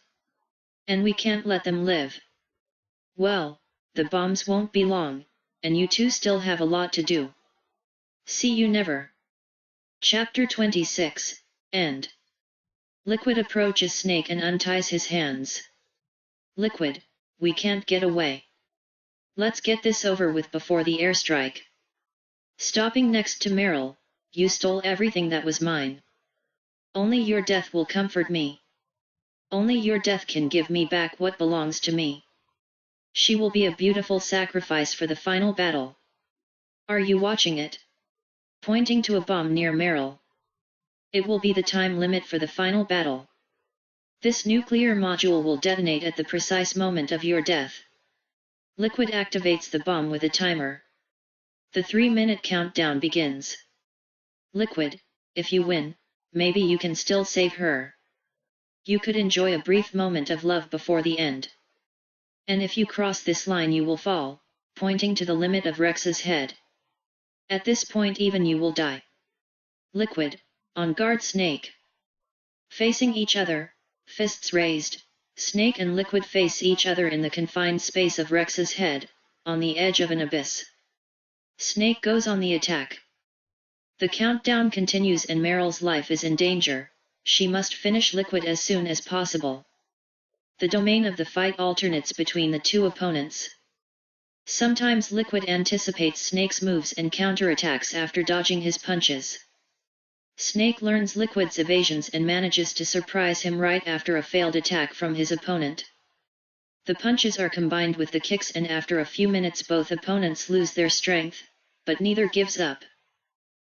And we can't let them live. Well, the bombs won't be long, and you two still have a lot to do. See you never. Chapter 26, End. Liquid approaches Snake and unties his hands. Liquid, we can't get away. Let's get this over with before the airstrike. Stopping next to Meryl, you stole everything that was mine. Only your death will comfort me. Only your death can give me back what belongs to me. She will be a beautiful sacrifice for the final battle. Are you watching it? Pointing to a bomb near Meryl. It will be the time limit for the final battle. This nuclear module will detonate at the precise moment of your death. Liquid activates the bomb with a timer. The 3-minute countdown begins. Liquid, if you win, maybe you can still save her. You could enjoy a brief moment of love before the end. And if you cross this line you will fall, pointing to the limit of Rex's head. At this point even you will die. Liquid, on guard. Snake. Facing each other, fists raised, Snake and Liquid face each other in the confined space of Rex's head, on the edge of an abyss. Snake goes on the attack. The countdown continues and Meryl's life is in danger. She must finish Liquid as soon as possible. The domain of the fight alternates between the two opponents. Sometimes Liquid anticipates Snake's moves and counterattacks after dodging his punches. Snake learns Liquid's evasions and manages to surprise him right after a failed attack from his opponent. The punches are combined with the kicks and after a few minutes both opponents lose their strength, but neither gives up.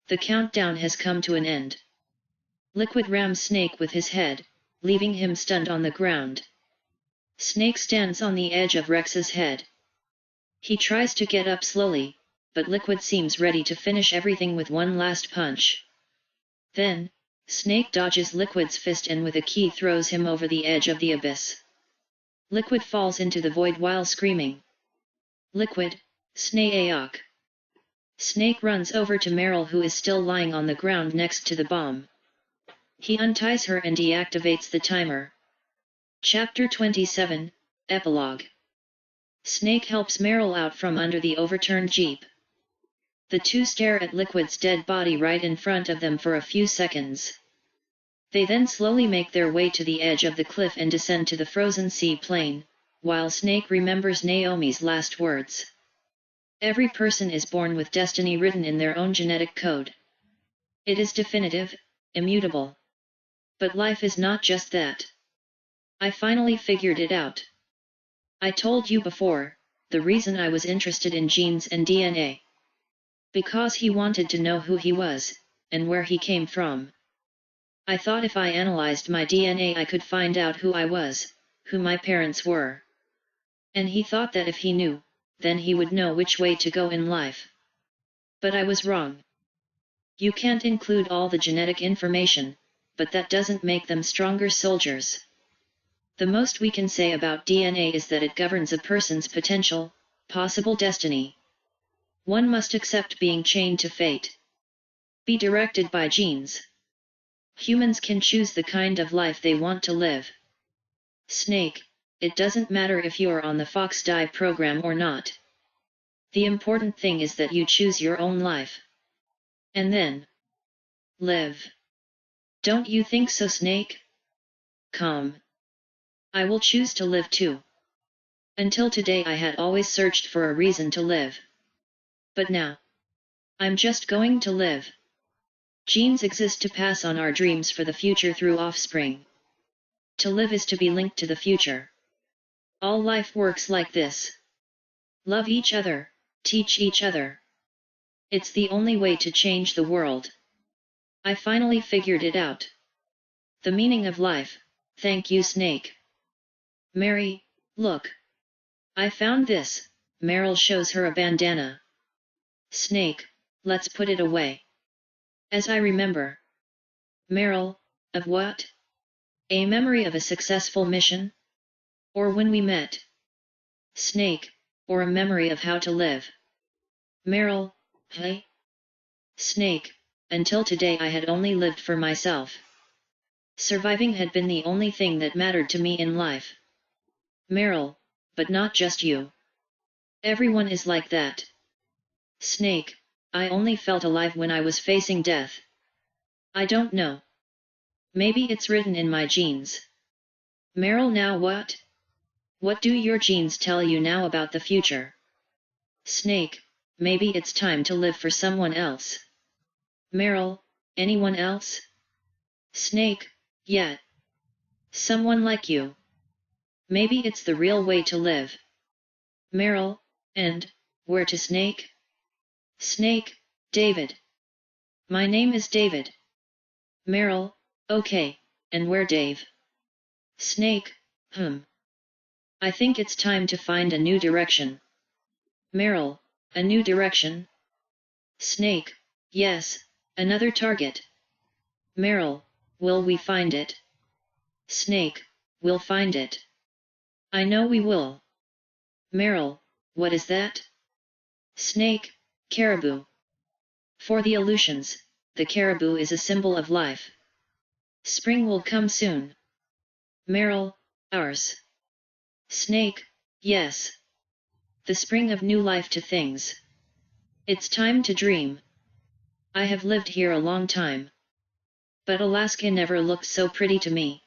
The countdown has come to an end. Liquid rams Snake with his head, leaving him stunned on the ground. Snake stands on the edge of Rex's head. He tries to get up slowly, but Liquid seems ready to finish everything with one last punch. Then, Snake dodges Liquid's fist and with a key throws him over the edge of the abyss. Liquid falls into the void while screaming. Liquid, Snake. Snake runs over to Meryl who is still lying on the ground next to the bomb. He unties her and deactivates the timer. Chapter 27, Epilogue. Snake helps Meryl out from under the overturned jeep. The two stare at Liquid's dead body right in front of them for a few seconds. They then slowly make their way to the edge of the cliff and descend to the frozen sea plain, while Snake remembers Naomi's last words. Every person is born with destiny written in their own genetic code. It is definitive, immutable. But life is not just that. I finally figured it out. I told you before, the reason I was interested in genes and DNA. Because he wanted to know who he was, and where he came from. I thought if I analyzed my DNA I could find out who I was, who my parents were. And he thought that if he knew, then he would know which way to go in life. But I was wrong. You can't include all the genetic information, but that doesn't make them stronger soldiers. The most we can say about DNA is that it governs a person's potential, possible destiny. One must accept being chained to fate. Be directed by genes. Humans can choose the kind of life they want to live. Snake, it doesn't matter if you're on the Fox Die program or not. The important thing is that you choose your own life. And then live. Don't you think so, Snake? Come. I will choose to live too. Until today I had always searched for a reason to live. But now, I'm just going to live. Genes exist to pass on our dreams for the future through offspring. To live is to be linked to the future. All life works like this. Love each other, teach each other. It's the only way to change the world. I finally figured it out. The meaning of life, thank you, Snake. Mary, look. I found this. Meryl shows her a bandana. Snake, let's put it away. As I remember. Meryl, of what? A memory of a successful mission? Or when we met? Snake, or a memory of how to live? Meryl, hey? Snake, until today I had only lived for myself. Surviving had been the only thing that mattered to me in life. Meryl, but not just you. Everyone is like that. Snake, I only felt alive when I was facing death. I don't know. Maybe it's written in my genes. Meryl, now what? What do your genes tell you now about the future? Snake, maybe it's time to live for someone else. Meryl, anyone else? Snake, yeah. Someone like you. Maybe it's the real way to live. Meryl, and where to, Snake? Snake, David. My name is David. Meryl, okay, and where, Dave? Snake, I think it's time to find a new direction. Meryl, a new direction? Snake, yes, another target. Meryl, will we find it? Snake, we'll find it. I know we will. Meryl, what is that? Snake, caribou. For the Aleutians, the caribou is a symbol of life. Spring will come soon. Meryl, ours. Snake, yes. The spring of new life to things. It's time to dream. I have lived here a long time. But Alaska never looked so pretty to me.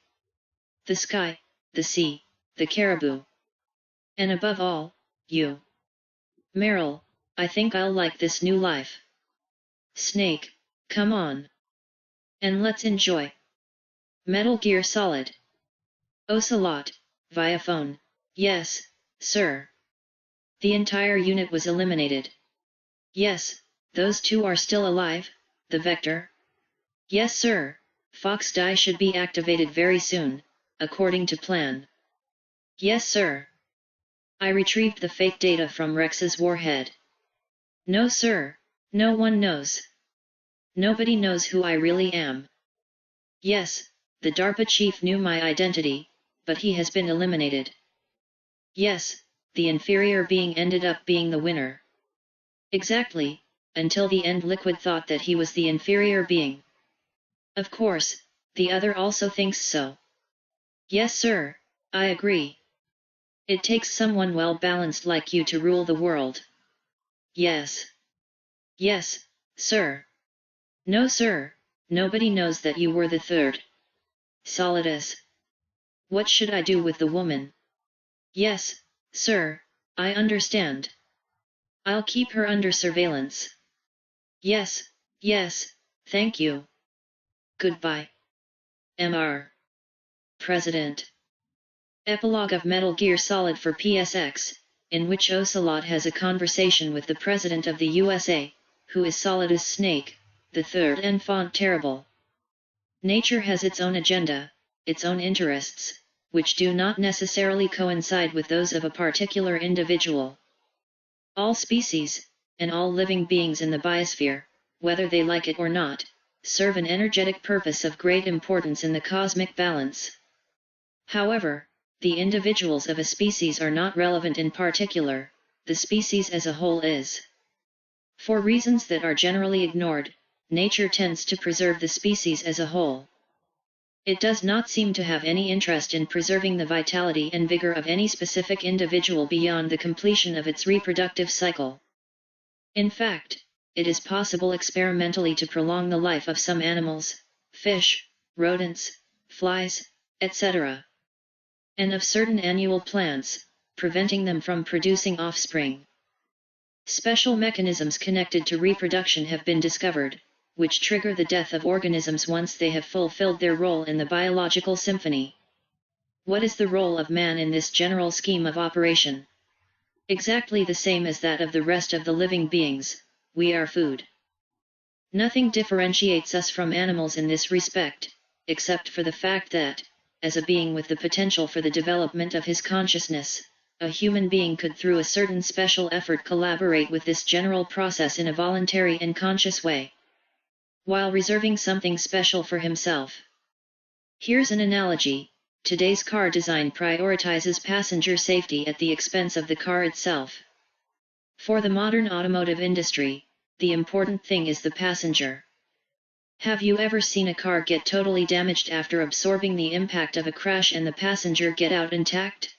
The sky, the sea, the caribou. And above all, you. Meryl, I think I'll like this new life. Snake, come on. And let's enjoy. Metal Gear Solid. Ocelot, via phone. Yes, sir. The entire unit was eliminated. Yes, those two are still alive, the Vector. Yes, sir. Fox Die should be activated very soon, according to plan. Yes, sir. I retrieved the fake data from Rex's warhead. No, sir, no one knows. Nobody knows who I really am. Yes, the DARPA chief knew my identity, but he has been eliminated. Yes, the inferior being ended up being the winner. Exactly, until the end Liquid thought that he was the inferior being. Of course, the other also thinks so. Yes, sir, I agree. It takes someone well-balanced like you to rule the world. Yes. Yes, sir. No, sir, nobody knows that you were the third. Solidus. What should I do with the woman? Yes, sir, I understand. I'll keep her under surveillance. Yes, yes, thank you. Goodbye. Mr. President. Epilogue of Metal Gear Solid for PSX, in which Ocelot has a conversation with the President of the USA, who is Solidus Snake, the third enfant terrible. Nature has its own agenda, its own interests, which do not necessarily coincide with those of a particular individual. All species, and all living beings in the biosphere, whether they like it or not, serve an energetic purpose of great importance in the cosmic balance. However, the individuals of a species are not relevant in particular, the species as a whole is. For reasons that are generally ignored, nature tends to preserve the species as a whole. It does not seem to have any interest in preserving the vitality and vigor of any specific individual beyond the completion of its reproductive cycle. In fact, it is possible experimentally to prolong the life of some animals, fish, rodents, flies, etc., and of certain annual plants, preventing them from producing offspring. Special mechanisms connected to reproduction have been discovered, which trigger the death of organisms once they have fulfilled their role in the biological symphony. What is the role of man in this general scheme of operation? Exactly the same as that of the rest of the living beings: we are food. Nothing differentiates us from animals in this respect, except for the fact that, as a being with the potential for the development of his consciousness, a human being could through a certain special effort collaborate with this general process in a voluntary and conscious way, while reserving something special for himself. Here's an analogy: today's car design prioritizes passenger safety at the expense of the car itself. For the modern automotive industry, the important thing is the passenger. Have you ever seen a car get totally damaged after absorbing the impact of a crash and the passenger get out intact?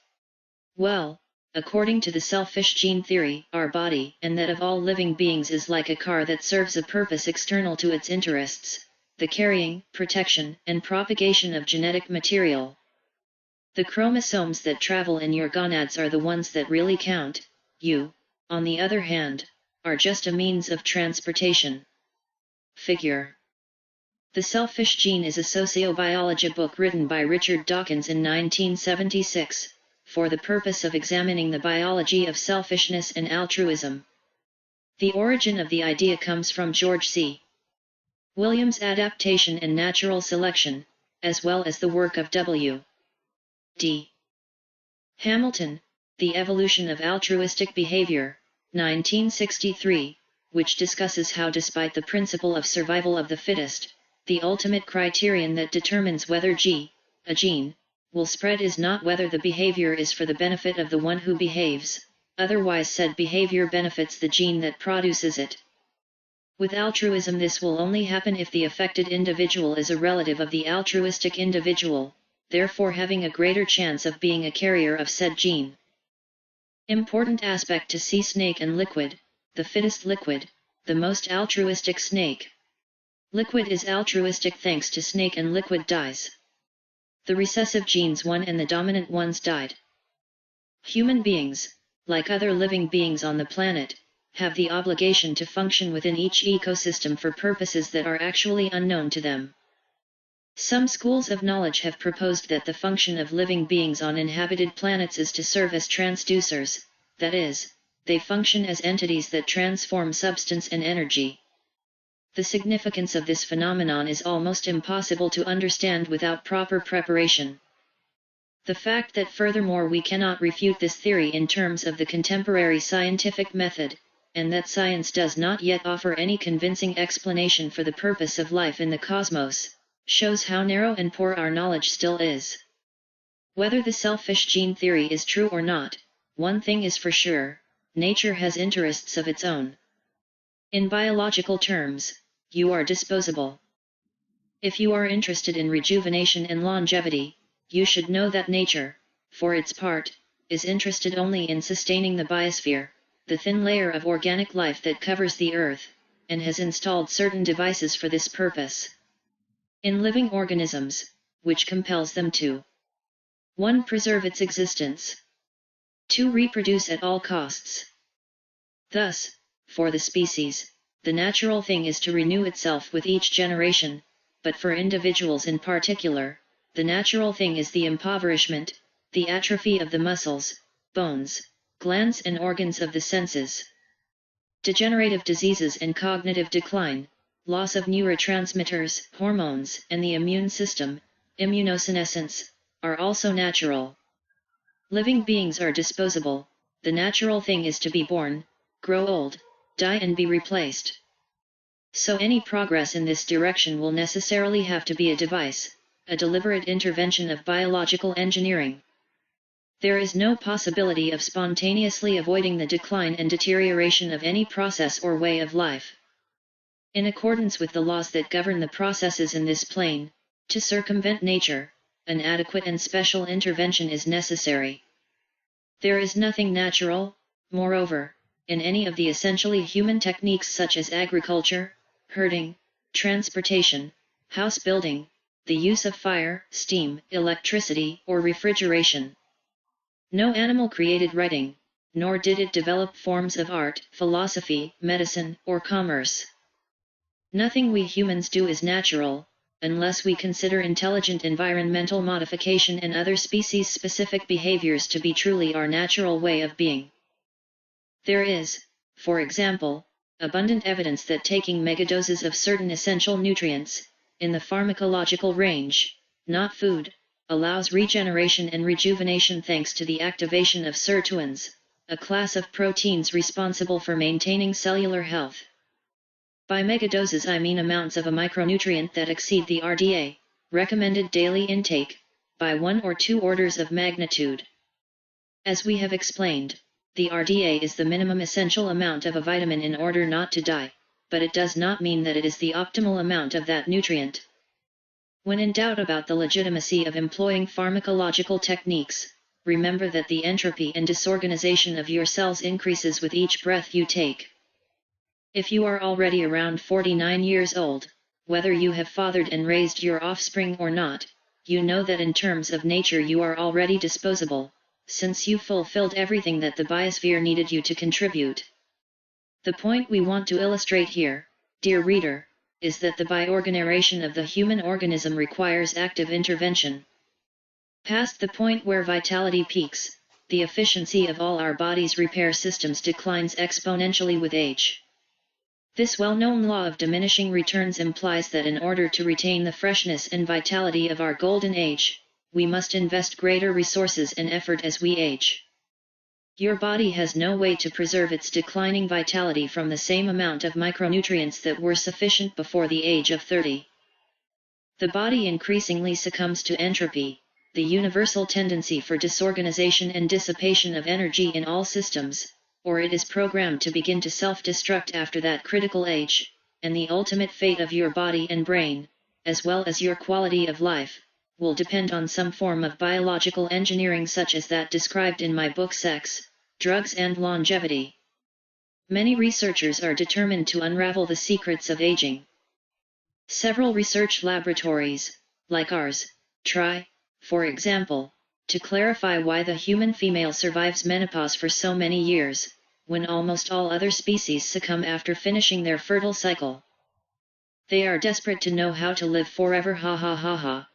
Well, according to the selfish gene theory, our body and that of all living beings is like a car that serves a purpose external to its interests: the carrying, protection, and propagation of genetic material. The chromosomes that travel in your gonads are the ones that really count. You, on the other hand, are just a means of transportation. Figure. The Selfish Gene is a sociobiology book written by Richard Dawkins in 1976, for the purpose of examining the biology of selfishness and altruism. The origin of the idea comes from George C. Williams' Adaptation and Natural Selection, as well as the work of W. D. Hamilton, The Evolution of Altruistic Behavior, 1963, which discusses how, despite the principle of survival of the fittest, the ultimate criterion that determines whether a gene, will spread is not whether the behavior is for the benefit of the one who behaves, otherwise said behavior benefits the gene that produces it. With altruism, this will only happen if the affected individual is a relative of the altruistic individual, therefore having a greater chance of being a carrier of said gene. Important aspect to see: snake and liquid, the fittest liquid, the most altruistic snake. Liquid is altruistic thanks to snake, and liquid dies. The recessive genes won and the dominant ones died. Human beings, like other living beings on the planet, have the obligation to function within each ecosystem for purposes that are actually unknown to them. Some schools of knowledge have proposed that the function of living beings on inhabited planets is to serve as transducers, that is, they function as entities that transform substance and energy. The significance of this phenomenon is almost impossible to understand without proper preparation. The fact that furthermore we cannot refute this theory in terms of the contemporary scientific method, and that science does not yet offer any convincing explanation for the purpose of life in the cosmos, shows how narrow and poor our knowledge still is. Whether the selfish gene theory is true or not, one thing is for sure: nature has interests of its own. In biological terms, you are disposable. If you are interested in rejuvenation and longevity, you should know that nature, for its part, is interested only in sustaining the biosphere, the thin layer of organic life that covers the earth, and has installed certain devices for this purpose in living organisms, which compels them to 1. Preserve its existence. 2. Reproduce at all costs. Thus, for the species, the natural thing is to renew itself with each generation, but for individuals in particular, the natural thing is the impoverishment, the atrophy of the muscles, bones, glands and organs of the senses. Degenerative diseases and cognitive decline, loss of neurotransmitters, hormones, and the immune system, immunosenescence, are also natural. Living beings are disposable, the natural thing is to be born, grow old, die and be replaced. So any progress in this direction will necessarily have to be a device, a deliberate intervention of biological engineering. There is no possibility of spontaneously avoiding the decline and deterioration of any process or way of life. In accordance with the laws that govern the processes in this plane, to circumvent nature, an adequate and special intervention is necessary. There is nothing natural, moreover, in any of the essentially human techniques such as agriculture, herding, transportation, house building, the use of fire, steam, electricity, or refrigeration. No animal created writing, nor did it develop forms of art, philosophy, medicine, or commerce. Nothing we humans do is natural, unless we consider intelligent environmental modification and other species-specific behaviors to be truly our natural way of being. There is, for example, abundant evidence that taking megadoses of certain essential nutrients, in the pharmacological range, not food, allows regeneration and rejuvenation thanks to the activation of sirtuins, a class of proteins responsible for maintaining cellular health. By megadoses I mean amounts of a micronutrient that exceed the RDA, recommended daily intake, by 1 or 2 orders of magnitude. As we have explained, the RDA is the minimum essential amount of a vitamin in order not to die, but it does not mean that it is the optimal amount of that nutrient. When in doubt about the legitimacy of employing pharmacological techniques, remember that the entropy and disorganization of your cells increases with each breath you take. If you are already around 49 years old, whether you have fathered and raised your offspring or not, you know that in terms of nature you are already disposable, since you fulfilled everything that the biosphere needed you to contribute. The point we want to illustrate here, dear reader, is that the bioregeneration of the human organism requires active intervention. Past the point where vitality peaks, the efficiency of all our body's repair systems declines exponentially with age. This well-known law of diminishing returns implies that in order to retain the freshness and vitality of our golden age, we must invest greater resources and effort as we age. Your body has no way to preserve its declining vitality from the same amount of micronutrients that were sufficient before the age of 30. The body increasingly succumbs to entropy, the universal tendency for disorganization and dissipation of energy in all systems, or it is programmed to begin to self-destruct after that critical age, and the ultimate fate of your body and brain, as well as your quality of life, will depend on some form of biological engineering such as that described in my book Sex, Drugs and Longevity. Many researchers are determined to unravel the secrets of aging. Several research laboratories, like ours, try, for example, to clarify why the human female survives menopause for so many years, when almost all other species succumb after finishing their fertile cycle. They are desperate to know how to live forever. Ha ha ha ha.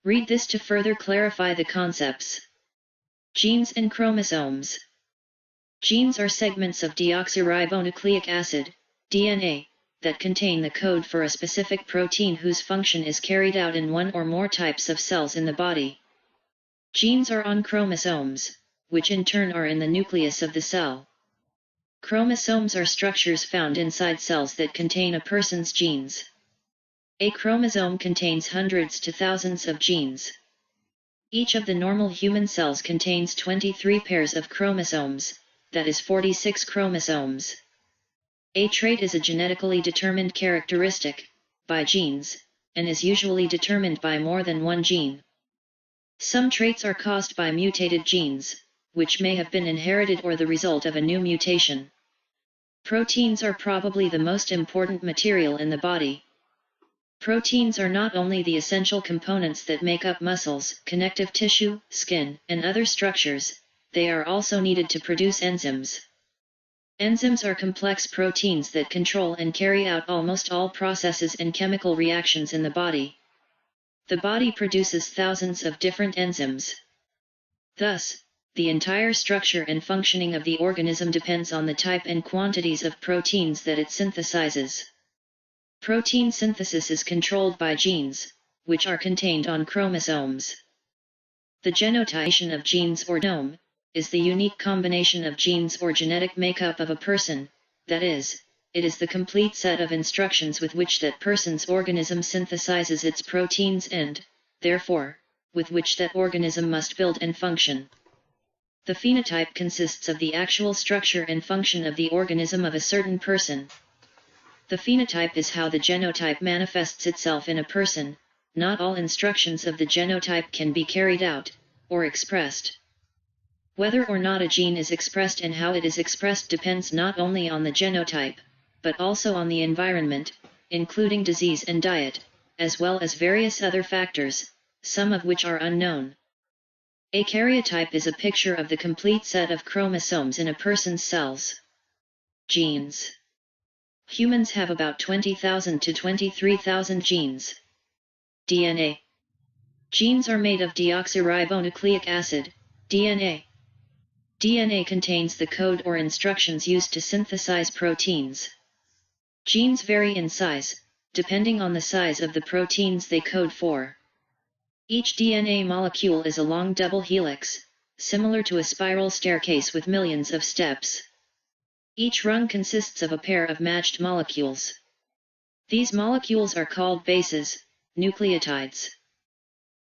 Read this to further clarify the concepts. Genes and chromosomes. Genes are segments of deoxyribonucleic acid, DNA, that contain the code for a specific protein whose function is carried out in one or more types of cells in the body. Genes are on chromosomes, which in turn are in the nucleus of the cell. Chromosomes are structures found inside cells that contain a person's genes. A chromosome contains hundreds to thousands of genes. Each of the normal human cells contains 23 pairs of chromosomes, that is 46 chromosomes. A trait is a genetically determined characteristic, by genes, and is usually determined by more than one gene. Some traits are caused by mutated genes, which may have been inherited or the result of a new mutation. Proteins are probably the most important material in the body. Proteins are not only the essential components that make up muscles, connective tissue, skin, and other structures, they are also needed to produce enzymes. Enzymes are complex proteins that control and carry out almost all processes and chemical reactions in the body. The body produces thousands of different enzymes. Thus, the entire structure and functioning of the organism depends on the type and quantities of proteins that it synthesizes. Protein synthesis is controlled by genes, which are contained on chromosomes. The genotype of genes or genome is the unique combination of genes or genetic makeup of a person, that is, it is the complete set of instructions with which that person's organism synthesizes its proteins and, therefore, with which that organism must build and function. The phenotype consists of the actual structure and function of the organism of a certain person. The phenotype is how the genotype manifests itself in a person. Not all instructions of the genotype can be carried out, or expressed. Whether or not a gene is expressed and how it is expressed depends not only on the genotype, but also on the environment, including disease and diet, as well as various other factors, some of which are unknown. A karyotype is a picture of the complete set of chromosomes in a person's cells. Genes. Humans have about 20,000 to 23,000 genes. DNA. Genes are made of deoxyribonucleic acid, DNA. DNA contains the code or instructions used to synthesize proteins. Genes vary in size, depending on the size of the proteins they code for. Each DNA molecule is a long double helix, similar to a spiral staircase with millions of steps. Each rung consists of a pair of matched molecules. These molecules are called bases, nucleotides.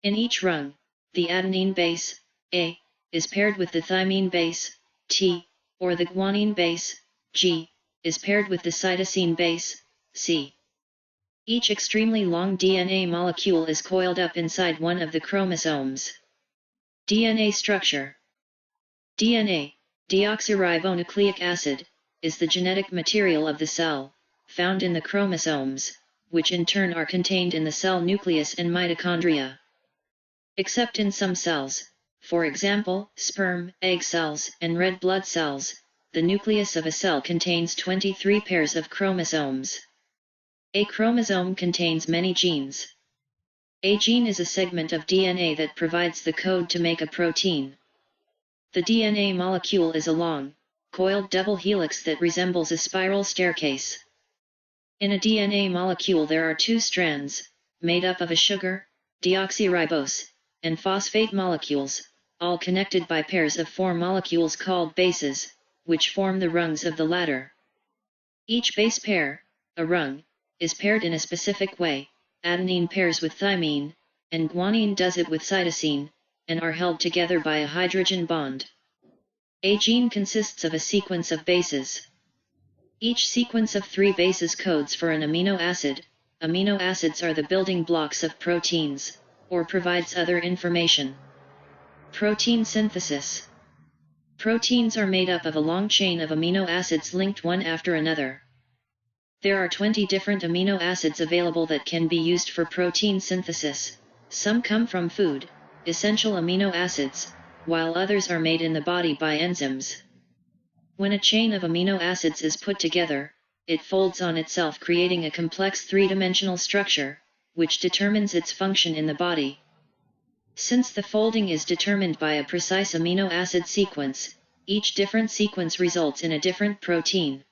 In each rung, the adenine base, A, is paired with the thymine base, T, or the guanine base, G, is paired with the cytosine base, C. Each extremely long DNA molecule is coiled up inside one of the chromosomes. DNA structure. DNA, deoxyribonucleic acid, is the genetic material of the cell, found in the chromosomes, which in turn are contained in the cell nucleus and mitochondria. Except in some cells, for example, sperm, egg cells, and red blood cells, the nucleus of a cell contains 23 pairs of chromosomes. A chromosome contains many genes. A gene is a segment of DNA that provides the code to make a protein. The DNA molecule is a long, coiled double helix that resembles a spiral staircase. In a DNA molecule there are two strands, made up of a sugar, deoxyribose, and phosphate molecules, all connected by pairs of four molecules called bases, which form the rungs of the ladder. Each base pair, a rung, is paired in a specific way. Adenine pairs with thymine, and guanine does it with cytosine, and are held together by a hydrogen bond. A gene consists of a sequence of bases. Each sequence of 3 bases codes for an amino acid. Amino acids are the building blocks of proteins, or provides other information. Protein synthesis. Proteins are made up of a long chain of amino acids linked one after another. There are 20 different amino acids available that can be used for protein synthesis. Some come from food, essential amino acids, while others are made in the body by enzymes. When a chain of amino acids is put together, it folds on itself, creating a complex three-dimensional structure, which determines its function in the body. Since the folding is determined by a precise amino acid sequence, each different sequence results in a different protein.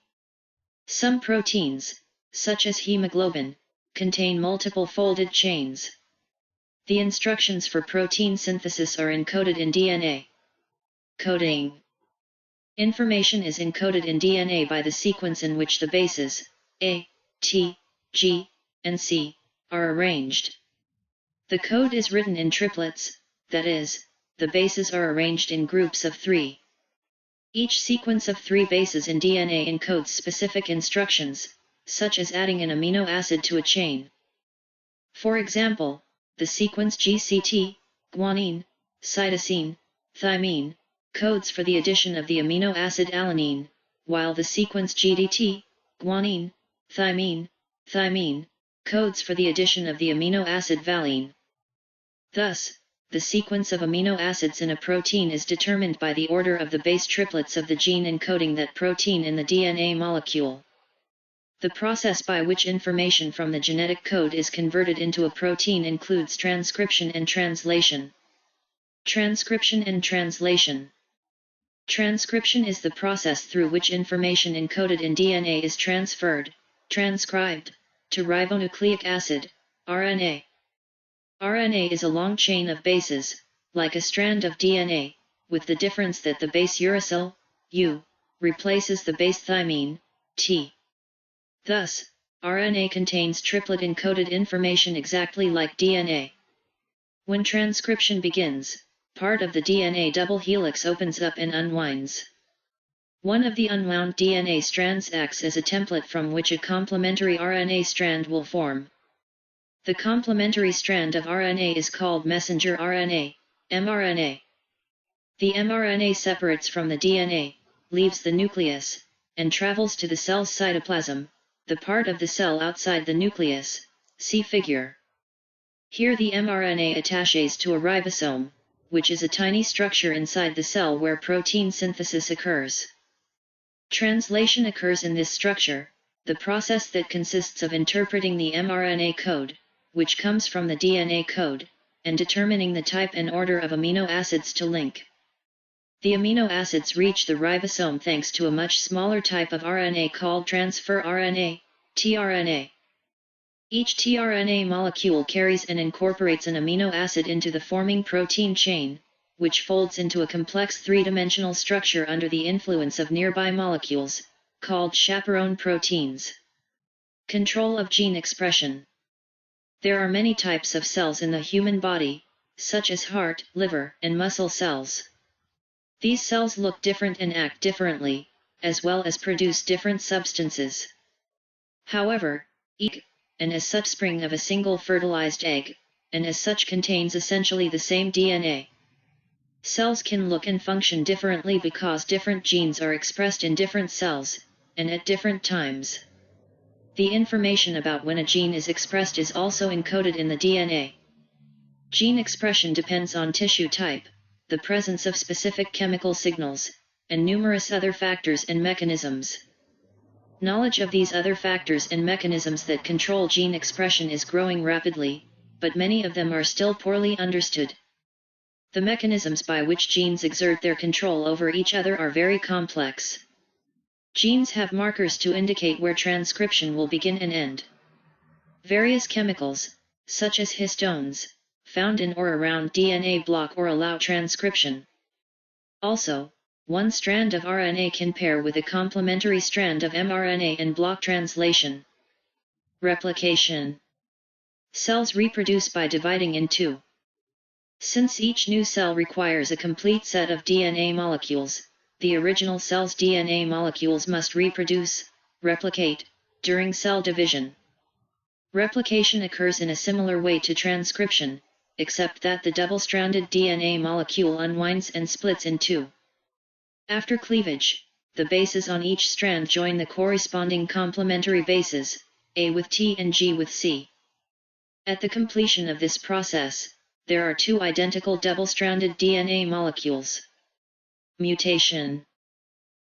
Some proteins, such as hemoglobin, contain multiple folded chains. The instructions for protein synthesis are encoded in DNA. Coding. Information is encoded in DNA by the sequence in which the bases, A, T, G, and C, are arranged. The code is written in triplets, that is, the bases are arranged in groups of 3. Each sequence of 3 bases in DNA encodes specific instructions, such as adding an amino acid to a chain. For example, the sequence GCT, guanine, cytosine, thymine, codes for the addition of the amino acid alanine, while the sequence GDT, guanine, thymine, codes for the addition of the amino acid valine. Thus, the sequence of amino acids in a protein is determined by the order of the base triplets of the gene encoding that protein in the DNA molecule. The process by which information from the genetic code is converted into a protein includes transcription and translation. Transcription and translation. Transcription is the process through which information encoded in DNA is transferred, transcribed, to ribonucleic acid, RNA. RNA is a long chain of bases, like a strand of DNA, with the difference that the base uracil, U, replaces the base thymine, T. Thus, RNA contains triplet-encoded information exactly like DNA. When transcription begins, part of the DNA double helix opens up and unwinds. One of the unwound DNA strands acts as a template from which a complementary RNA strand will form. The complementary strand of RNA is called messenger RNA, mRNA. The mRNA separates from the DNA, leaves the nucleus, and travels to the cell's cytoplasm, the part of the cell outside the nucleus, see figure. Here the mRNA attaches to a ribosome, which is a tiny structure inside the cell where protein synthesis occurs. Translation occurs in this structure, the process that consists of interpreting the mRNA code, which comes from the DNA code, and determining the type and order of amino acids to link. The amino acids reach the ribosome thanks to a much smaller type of RNA called transfer RNA, tRNA. Each tRNA molecule carries and incorporates an amino acid into the forming protein chain, which folds into a complex three-dimensional structure under the influence of nearby molecules, called chaperone proteins. Control of gene expression. There are many types of cells in the human body, such as heart, liver, and muscle cells. These cells look different and act differently, as well as produce different substances. However, each, and as such spring of a single fertilized egg, and as such contains essentially the same DNA. Cells can look and function differently because different genes are expressed in different cells, and at different times. The information about when a gene is expressed is also encoded in the DNA. Gene expression depends on tissue type, the presence of specific chemical signals, and numerous other factors and mechanisms. Knowledge of these other factors and mechanisms that control gene expression is growing rapidly, but many of them are still poorly understood. The mechanisms by which genes exert their control over each other are very complex. Genes have markers to indicate where transcription will begin and end. Various chemicals, such as histones, found in or around DNA block or allow transcription. Also, one strand of RNA can pair with a complementary strand of mRNA and block translation. Replication. Cells reproduce by dividing in two. Since each new cell requires a complete set of DNA molecules, the original cell's DNA molecules must reproduce, replicate, during cell division. Replication occurs in a similar way to transcription, except that the double-stranded DNA molecule unwinds and splits in two. After cleavage, the bases on each strand join the corresponding complementary bases, A with T and G with C. At the completion of this process, there are two identical double-stranded DNA molecules. Mutation.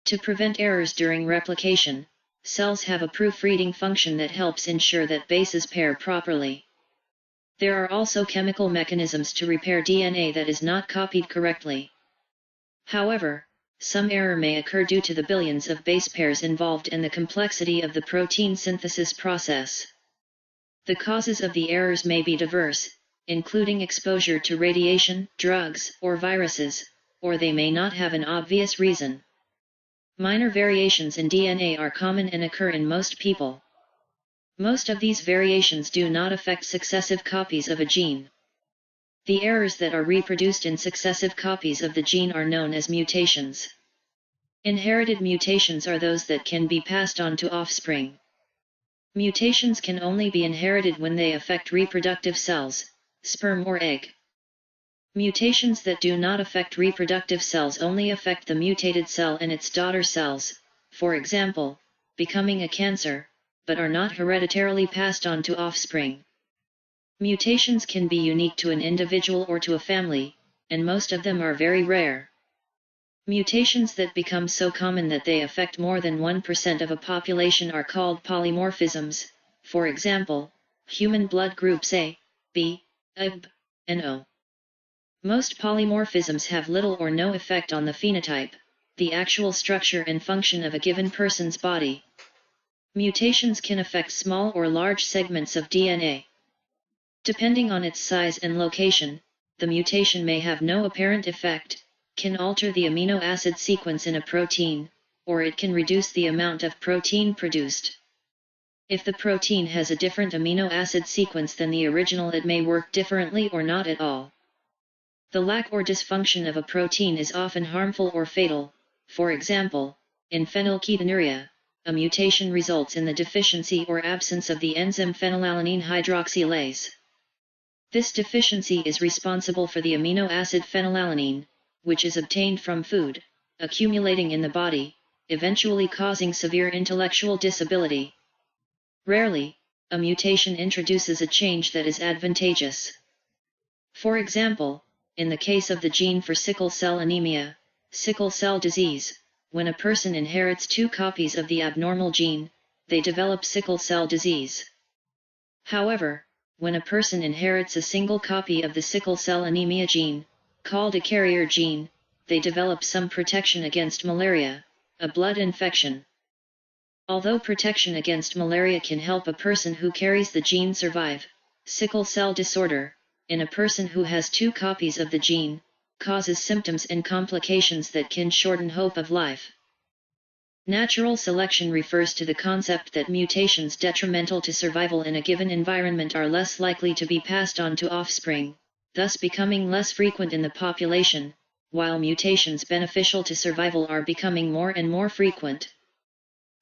To prevent errors during replication, cells have a proofreading function that helps ensure that bases pair properly. There are also chemical mechanisms to repair DNA that is not copied correctly. However, some error may occur due to the billions of base pairs involved and the complexity of the protein synthesis process. The causes of the errors may be diverse, including exposure to radiation, drugs, or viruses, or they may not have an obvious reason. Minor variations in DNA are common and occur in most people. Most of these variations do not affect successive copies of a gene. The errors that are reproduced in successive copies of the gene are known as mutations. Inherited mutations are those that can be passed on to offspring. Mutations can only be inherited when they affect reproductive cells, sperm or egg. Mutations that do not affect reproductive cells only affect the mutated cell and its daughter cells, for example, becoming a cancer, but are not hereditarily passed on to offspring. Mutations can be unique to an individual or to a family, and most of them are very rare. Mutations that become so common that they affect more than 1% of a population are called polymorphisms, for example, human blood groups A, B, AB, and O. Most polymorphisms have little or no effect on the phenotype, the actual structure and function of a given person's body. Mutations can affect small or large segments of DNA. Depending on its size and location, the mutation may have no apparent effect, can alter the amino acid sequence in a protein, or it can reduce the amount of protein produced. If the protein has a different amino acid sequence than the original, it may work differently or not at all. The lack or dysfunction of a protein is often harmful or fatal. For example, in phenylketonuria, a mutation results in the deficiency or absence of the enzyme phenylalanine hydroxylase. This deficiency is responsible for the amino acid phenylalanine, which is obtained from food, accumulating in the body, eventually causing severe intellectual disability. Rarely, a mutation introduces a change that is advantageous. For example, in the case of the gene for sickle cell anemia, sickle cell disease, when a person inherits 2 copies of the abnormal gene, they develop sickle cell disease. However, when a person inherits a single copy of the sickle cell anemia gene, called a carrier gene, they develop some protection against malaria, a blood infection. Although protection against malaria can help a person who carries the gene survive, sickle cell disorder, in a person who has 2 copies of the gene, causes symptoms and complications that can shorten hope of life. Natural selection refers to the concept that mutations detrimental to survival in a given environment are less likely to be passed on to offspring, thus becoming less frequent in the population, while mutations beneficial to survival are becoming more and more frequent.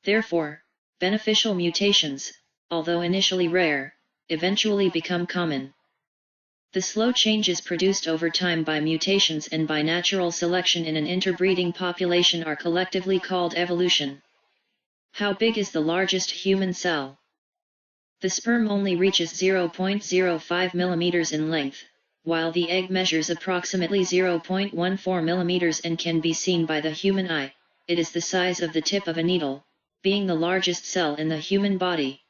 Therefore, beneficial mutations, although initially rare, eventually become common. The slow changes produced over time by mutations and by natural selection in an interbreeding population are collectively called evolution. How big is the largest human cell? The sperm only reaches 0.05 mm in length, while the egg measures approximately 0.14 mm and can be seen by the human eye. It is the size of the tip of a needle, being the largest cell in the human body.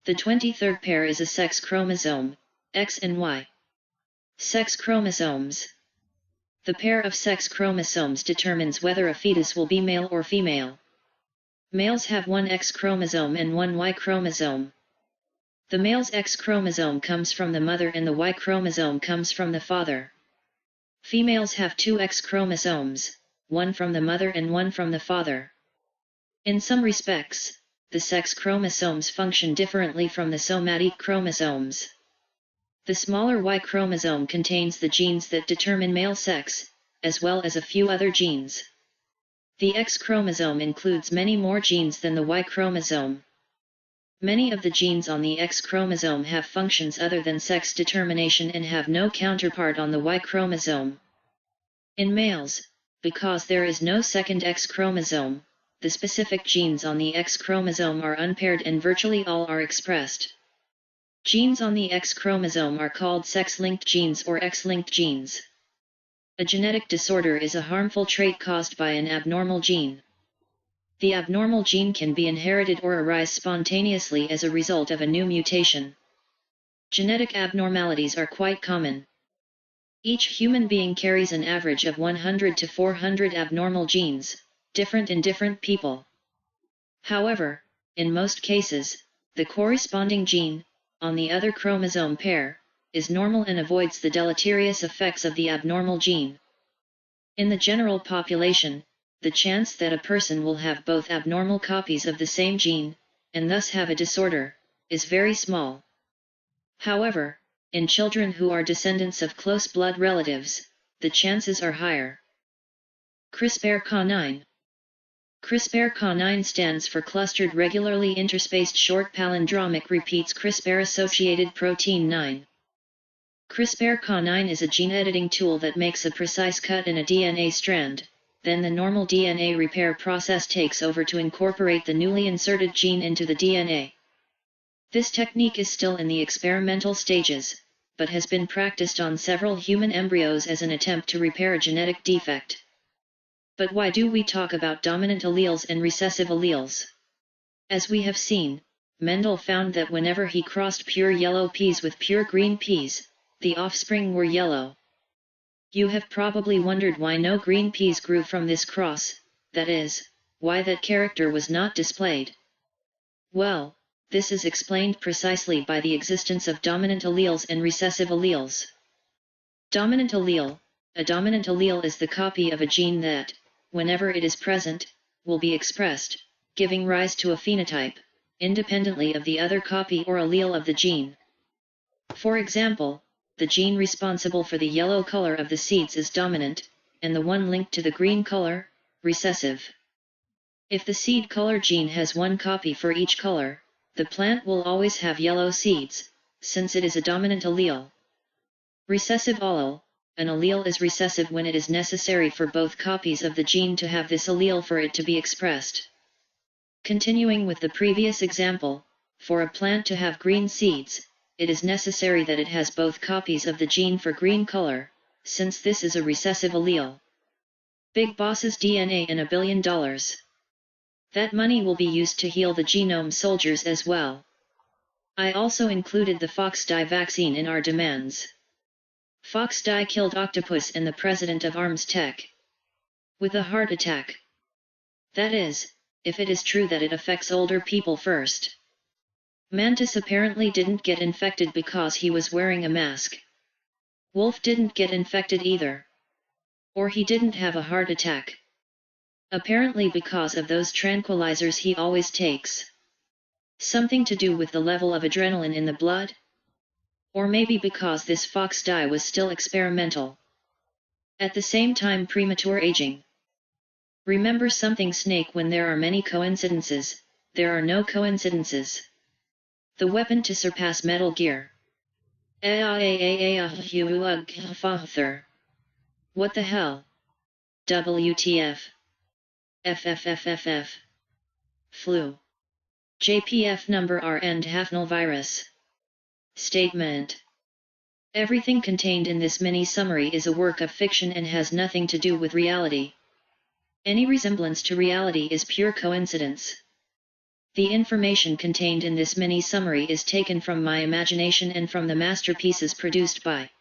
The 23rd pair is a sex chromosome, X and Y. Sex chromosomes. The pair of sex chromosomes determines whether a fetus will be male or female. Males have 1 X chromosome and 1 Y chromosome. The male's X chromosome comes from the mother and the Y chromosome comes from the father. Females have 2 X chromosomes, 1 from the mother and 1 from the father. In some respects, the sex chromosomes function differently from the somatic chromosomes. The smaller Y chromosome contains the genes that determine male sex, as well as a few other genes. The X chromosome includes many more genes than the Y chromosome. Many of the genes on the X chromosome have functions other than sex determination and have no counterpart on the Y chromosome. In males, because there is no second X chromosome, the specific genes on the X chromosome are unpaired and virtually all are expressed. Genes on the X chromosome are called sex-linked genes or X-linked genes. A genetic disorder is a harmful trait caused by an abnormal gene. The abnormal gene can be inherited or arise spontaneously as a result of a new mutation. Genetic abnormalities are quite common. Each human being carries an average of 100 to 400 abnormal genes, different in different people. However, in most cases, the corresponding gene, on the other chromosome pair, is normal and avoids the deleterious effects of the abnormal gene. In the general population, the chance that a person will have both abnormal copies of the same gene, and thus have a disorder, is very small. However, in children who are descendants of close blood relatives, the chances are higher. CRISPR-Cas9. CRISPR-Cas9 stands for Clustered Regularly Interspaced Short Palindromic Repeats CRISPR-Associated Protein 9. CRISPR-Cas9 is a gene editing tool that makes a precise cut in a DNA strand, then the normal DNA repair process takes over to incorporate the newly inserted gene into the DNA. This technique is still in the experimental stages, but has been practiced on several human embryos as an attempt to repair a genetic defect. But why do we talk about dominant alleles and recessive alleles? As we have seen, Mendel found that whenever he crossed pure yellow peas with pure green peas, the offspring were yellow. You have probably wondered why no green peas grew from this cross, that is, why that character was not displayed. Well, this is explained precisely by the existence of dominant alleles and recessive alleles. Dominant allele. A dominant allele is the copy of a gene that, whenever it is present, will be expressed, giving rise to a phenotype, independently of the other copy or allele of the gene. For example, the gene responsible for the yellow color of the seeds is dominant, and the one linked to the green color, recessive. If the seed color gene has one copy for each color, the plant will always have yellow seeds, since it is a dominant allele. Recessive allele. An allele is recessive when it is necessary for both copies of the gene to have this allele for it to be expressed. Continuing with the previous example, for a plant to have green seeds, it is necessary that it has both copies of the gene for green color, since this is a recessive allele. Big Boss's DNA and $1 billion. That money will be used to heal the genome soldiers as well. I also included the fox dye vaccine in our demands. Fox dye killed octopus and the president of Arms Tech with a heart attack. That is, if it is true that it affects older people first. Mantis apparently didn't get infected because he was wearing a mask. Wolf didn't get infected either. Or he didn't have a heart attack. Apparently because of those tranquilizers he always takes. Something to do with the level of adrenaline in the blood? Or maybe because this fox dye was still experimental. At the same time, premature aging. Remember something, Snake, when there are many coincidences, there are no coincidences. The weapon to surpass Metal Gear. What the hell? WTF? FFFFF. Flu. JPF number R and Hafnal virus. Statement. Everything contained in this mini-summary is a work of fiction and has nothing to do with reality. Any resemblance to reality is pure coincidence. The information contained in this mini-summary is taken from my imagination and from the masterpieces produced by.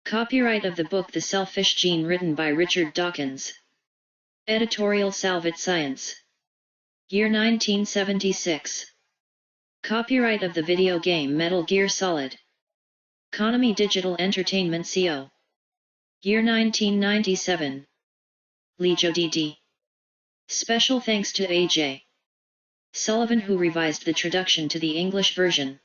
Copyright of the book The Selfish Gene, written by Richard Dawkins. Editorial Salvat Science. Year 1976. Copyright of the video game Metal Gear Solid. Konami Digital Entertainment Co. Year 1997. Lijo DD. Special thanks to A.J. Sullivan, who revised the traduction to the English version.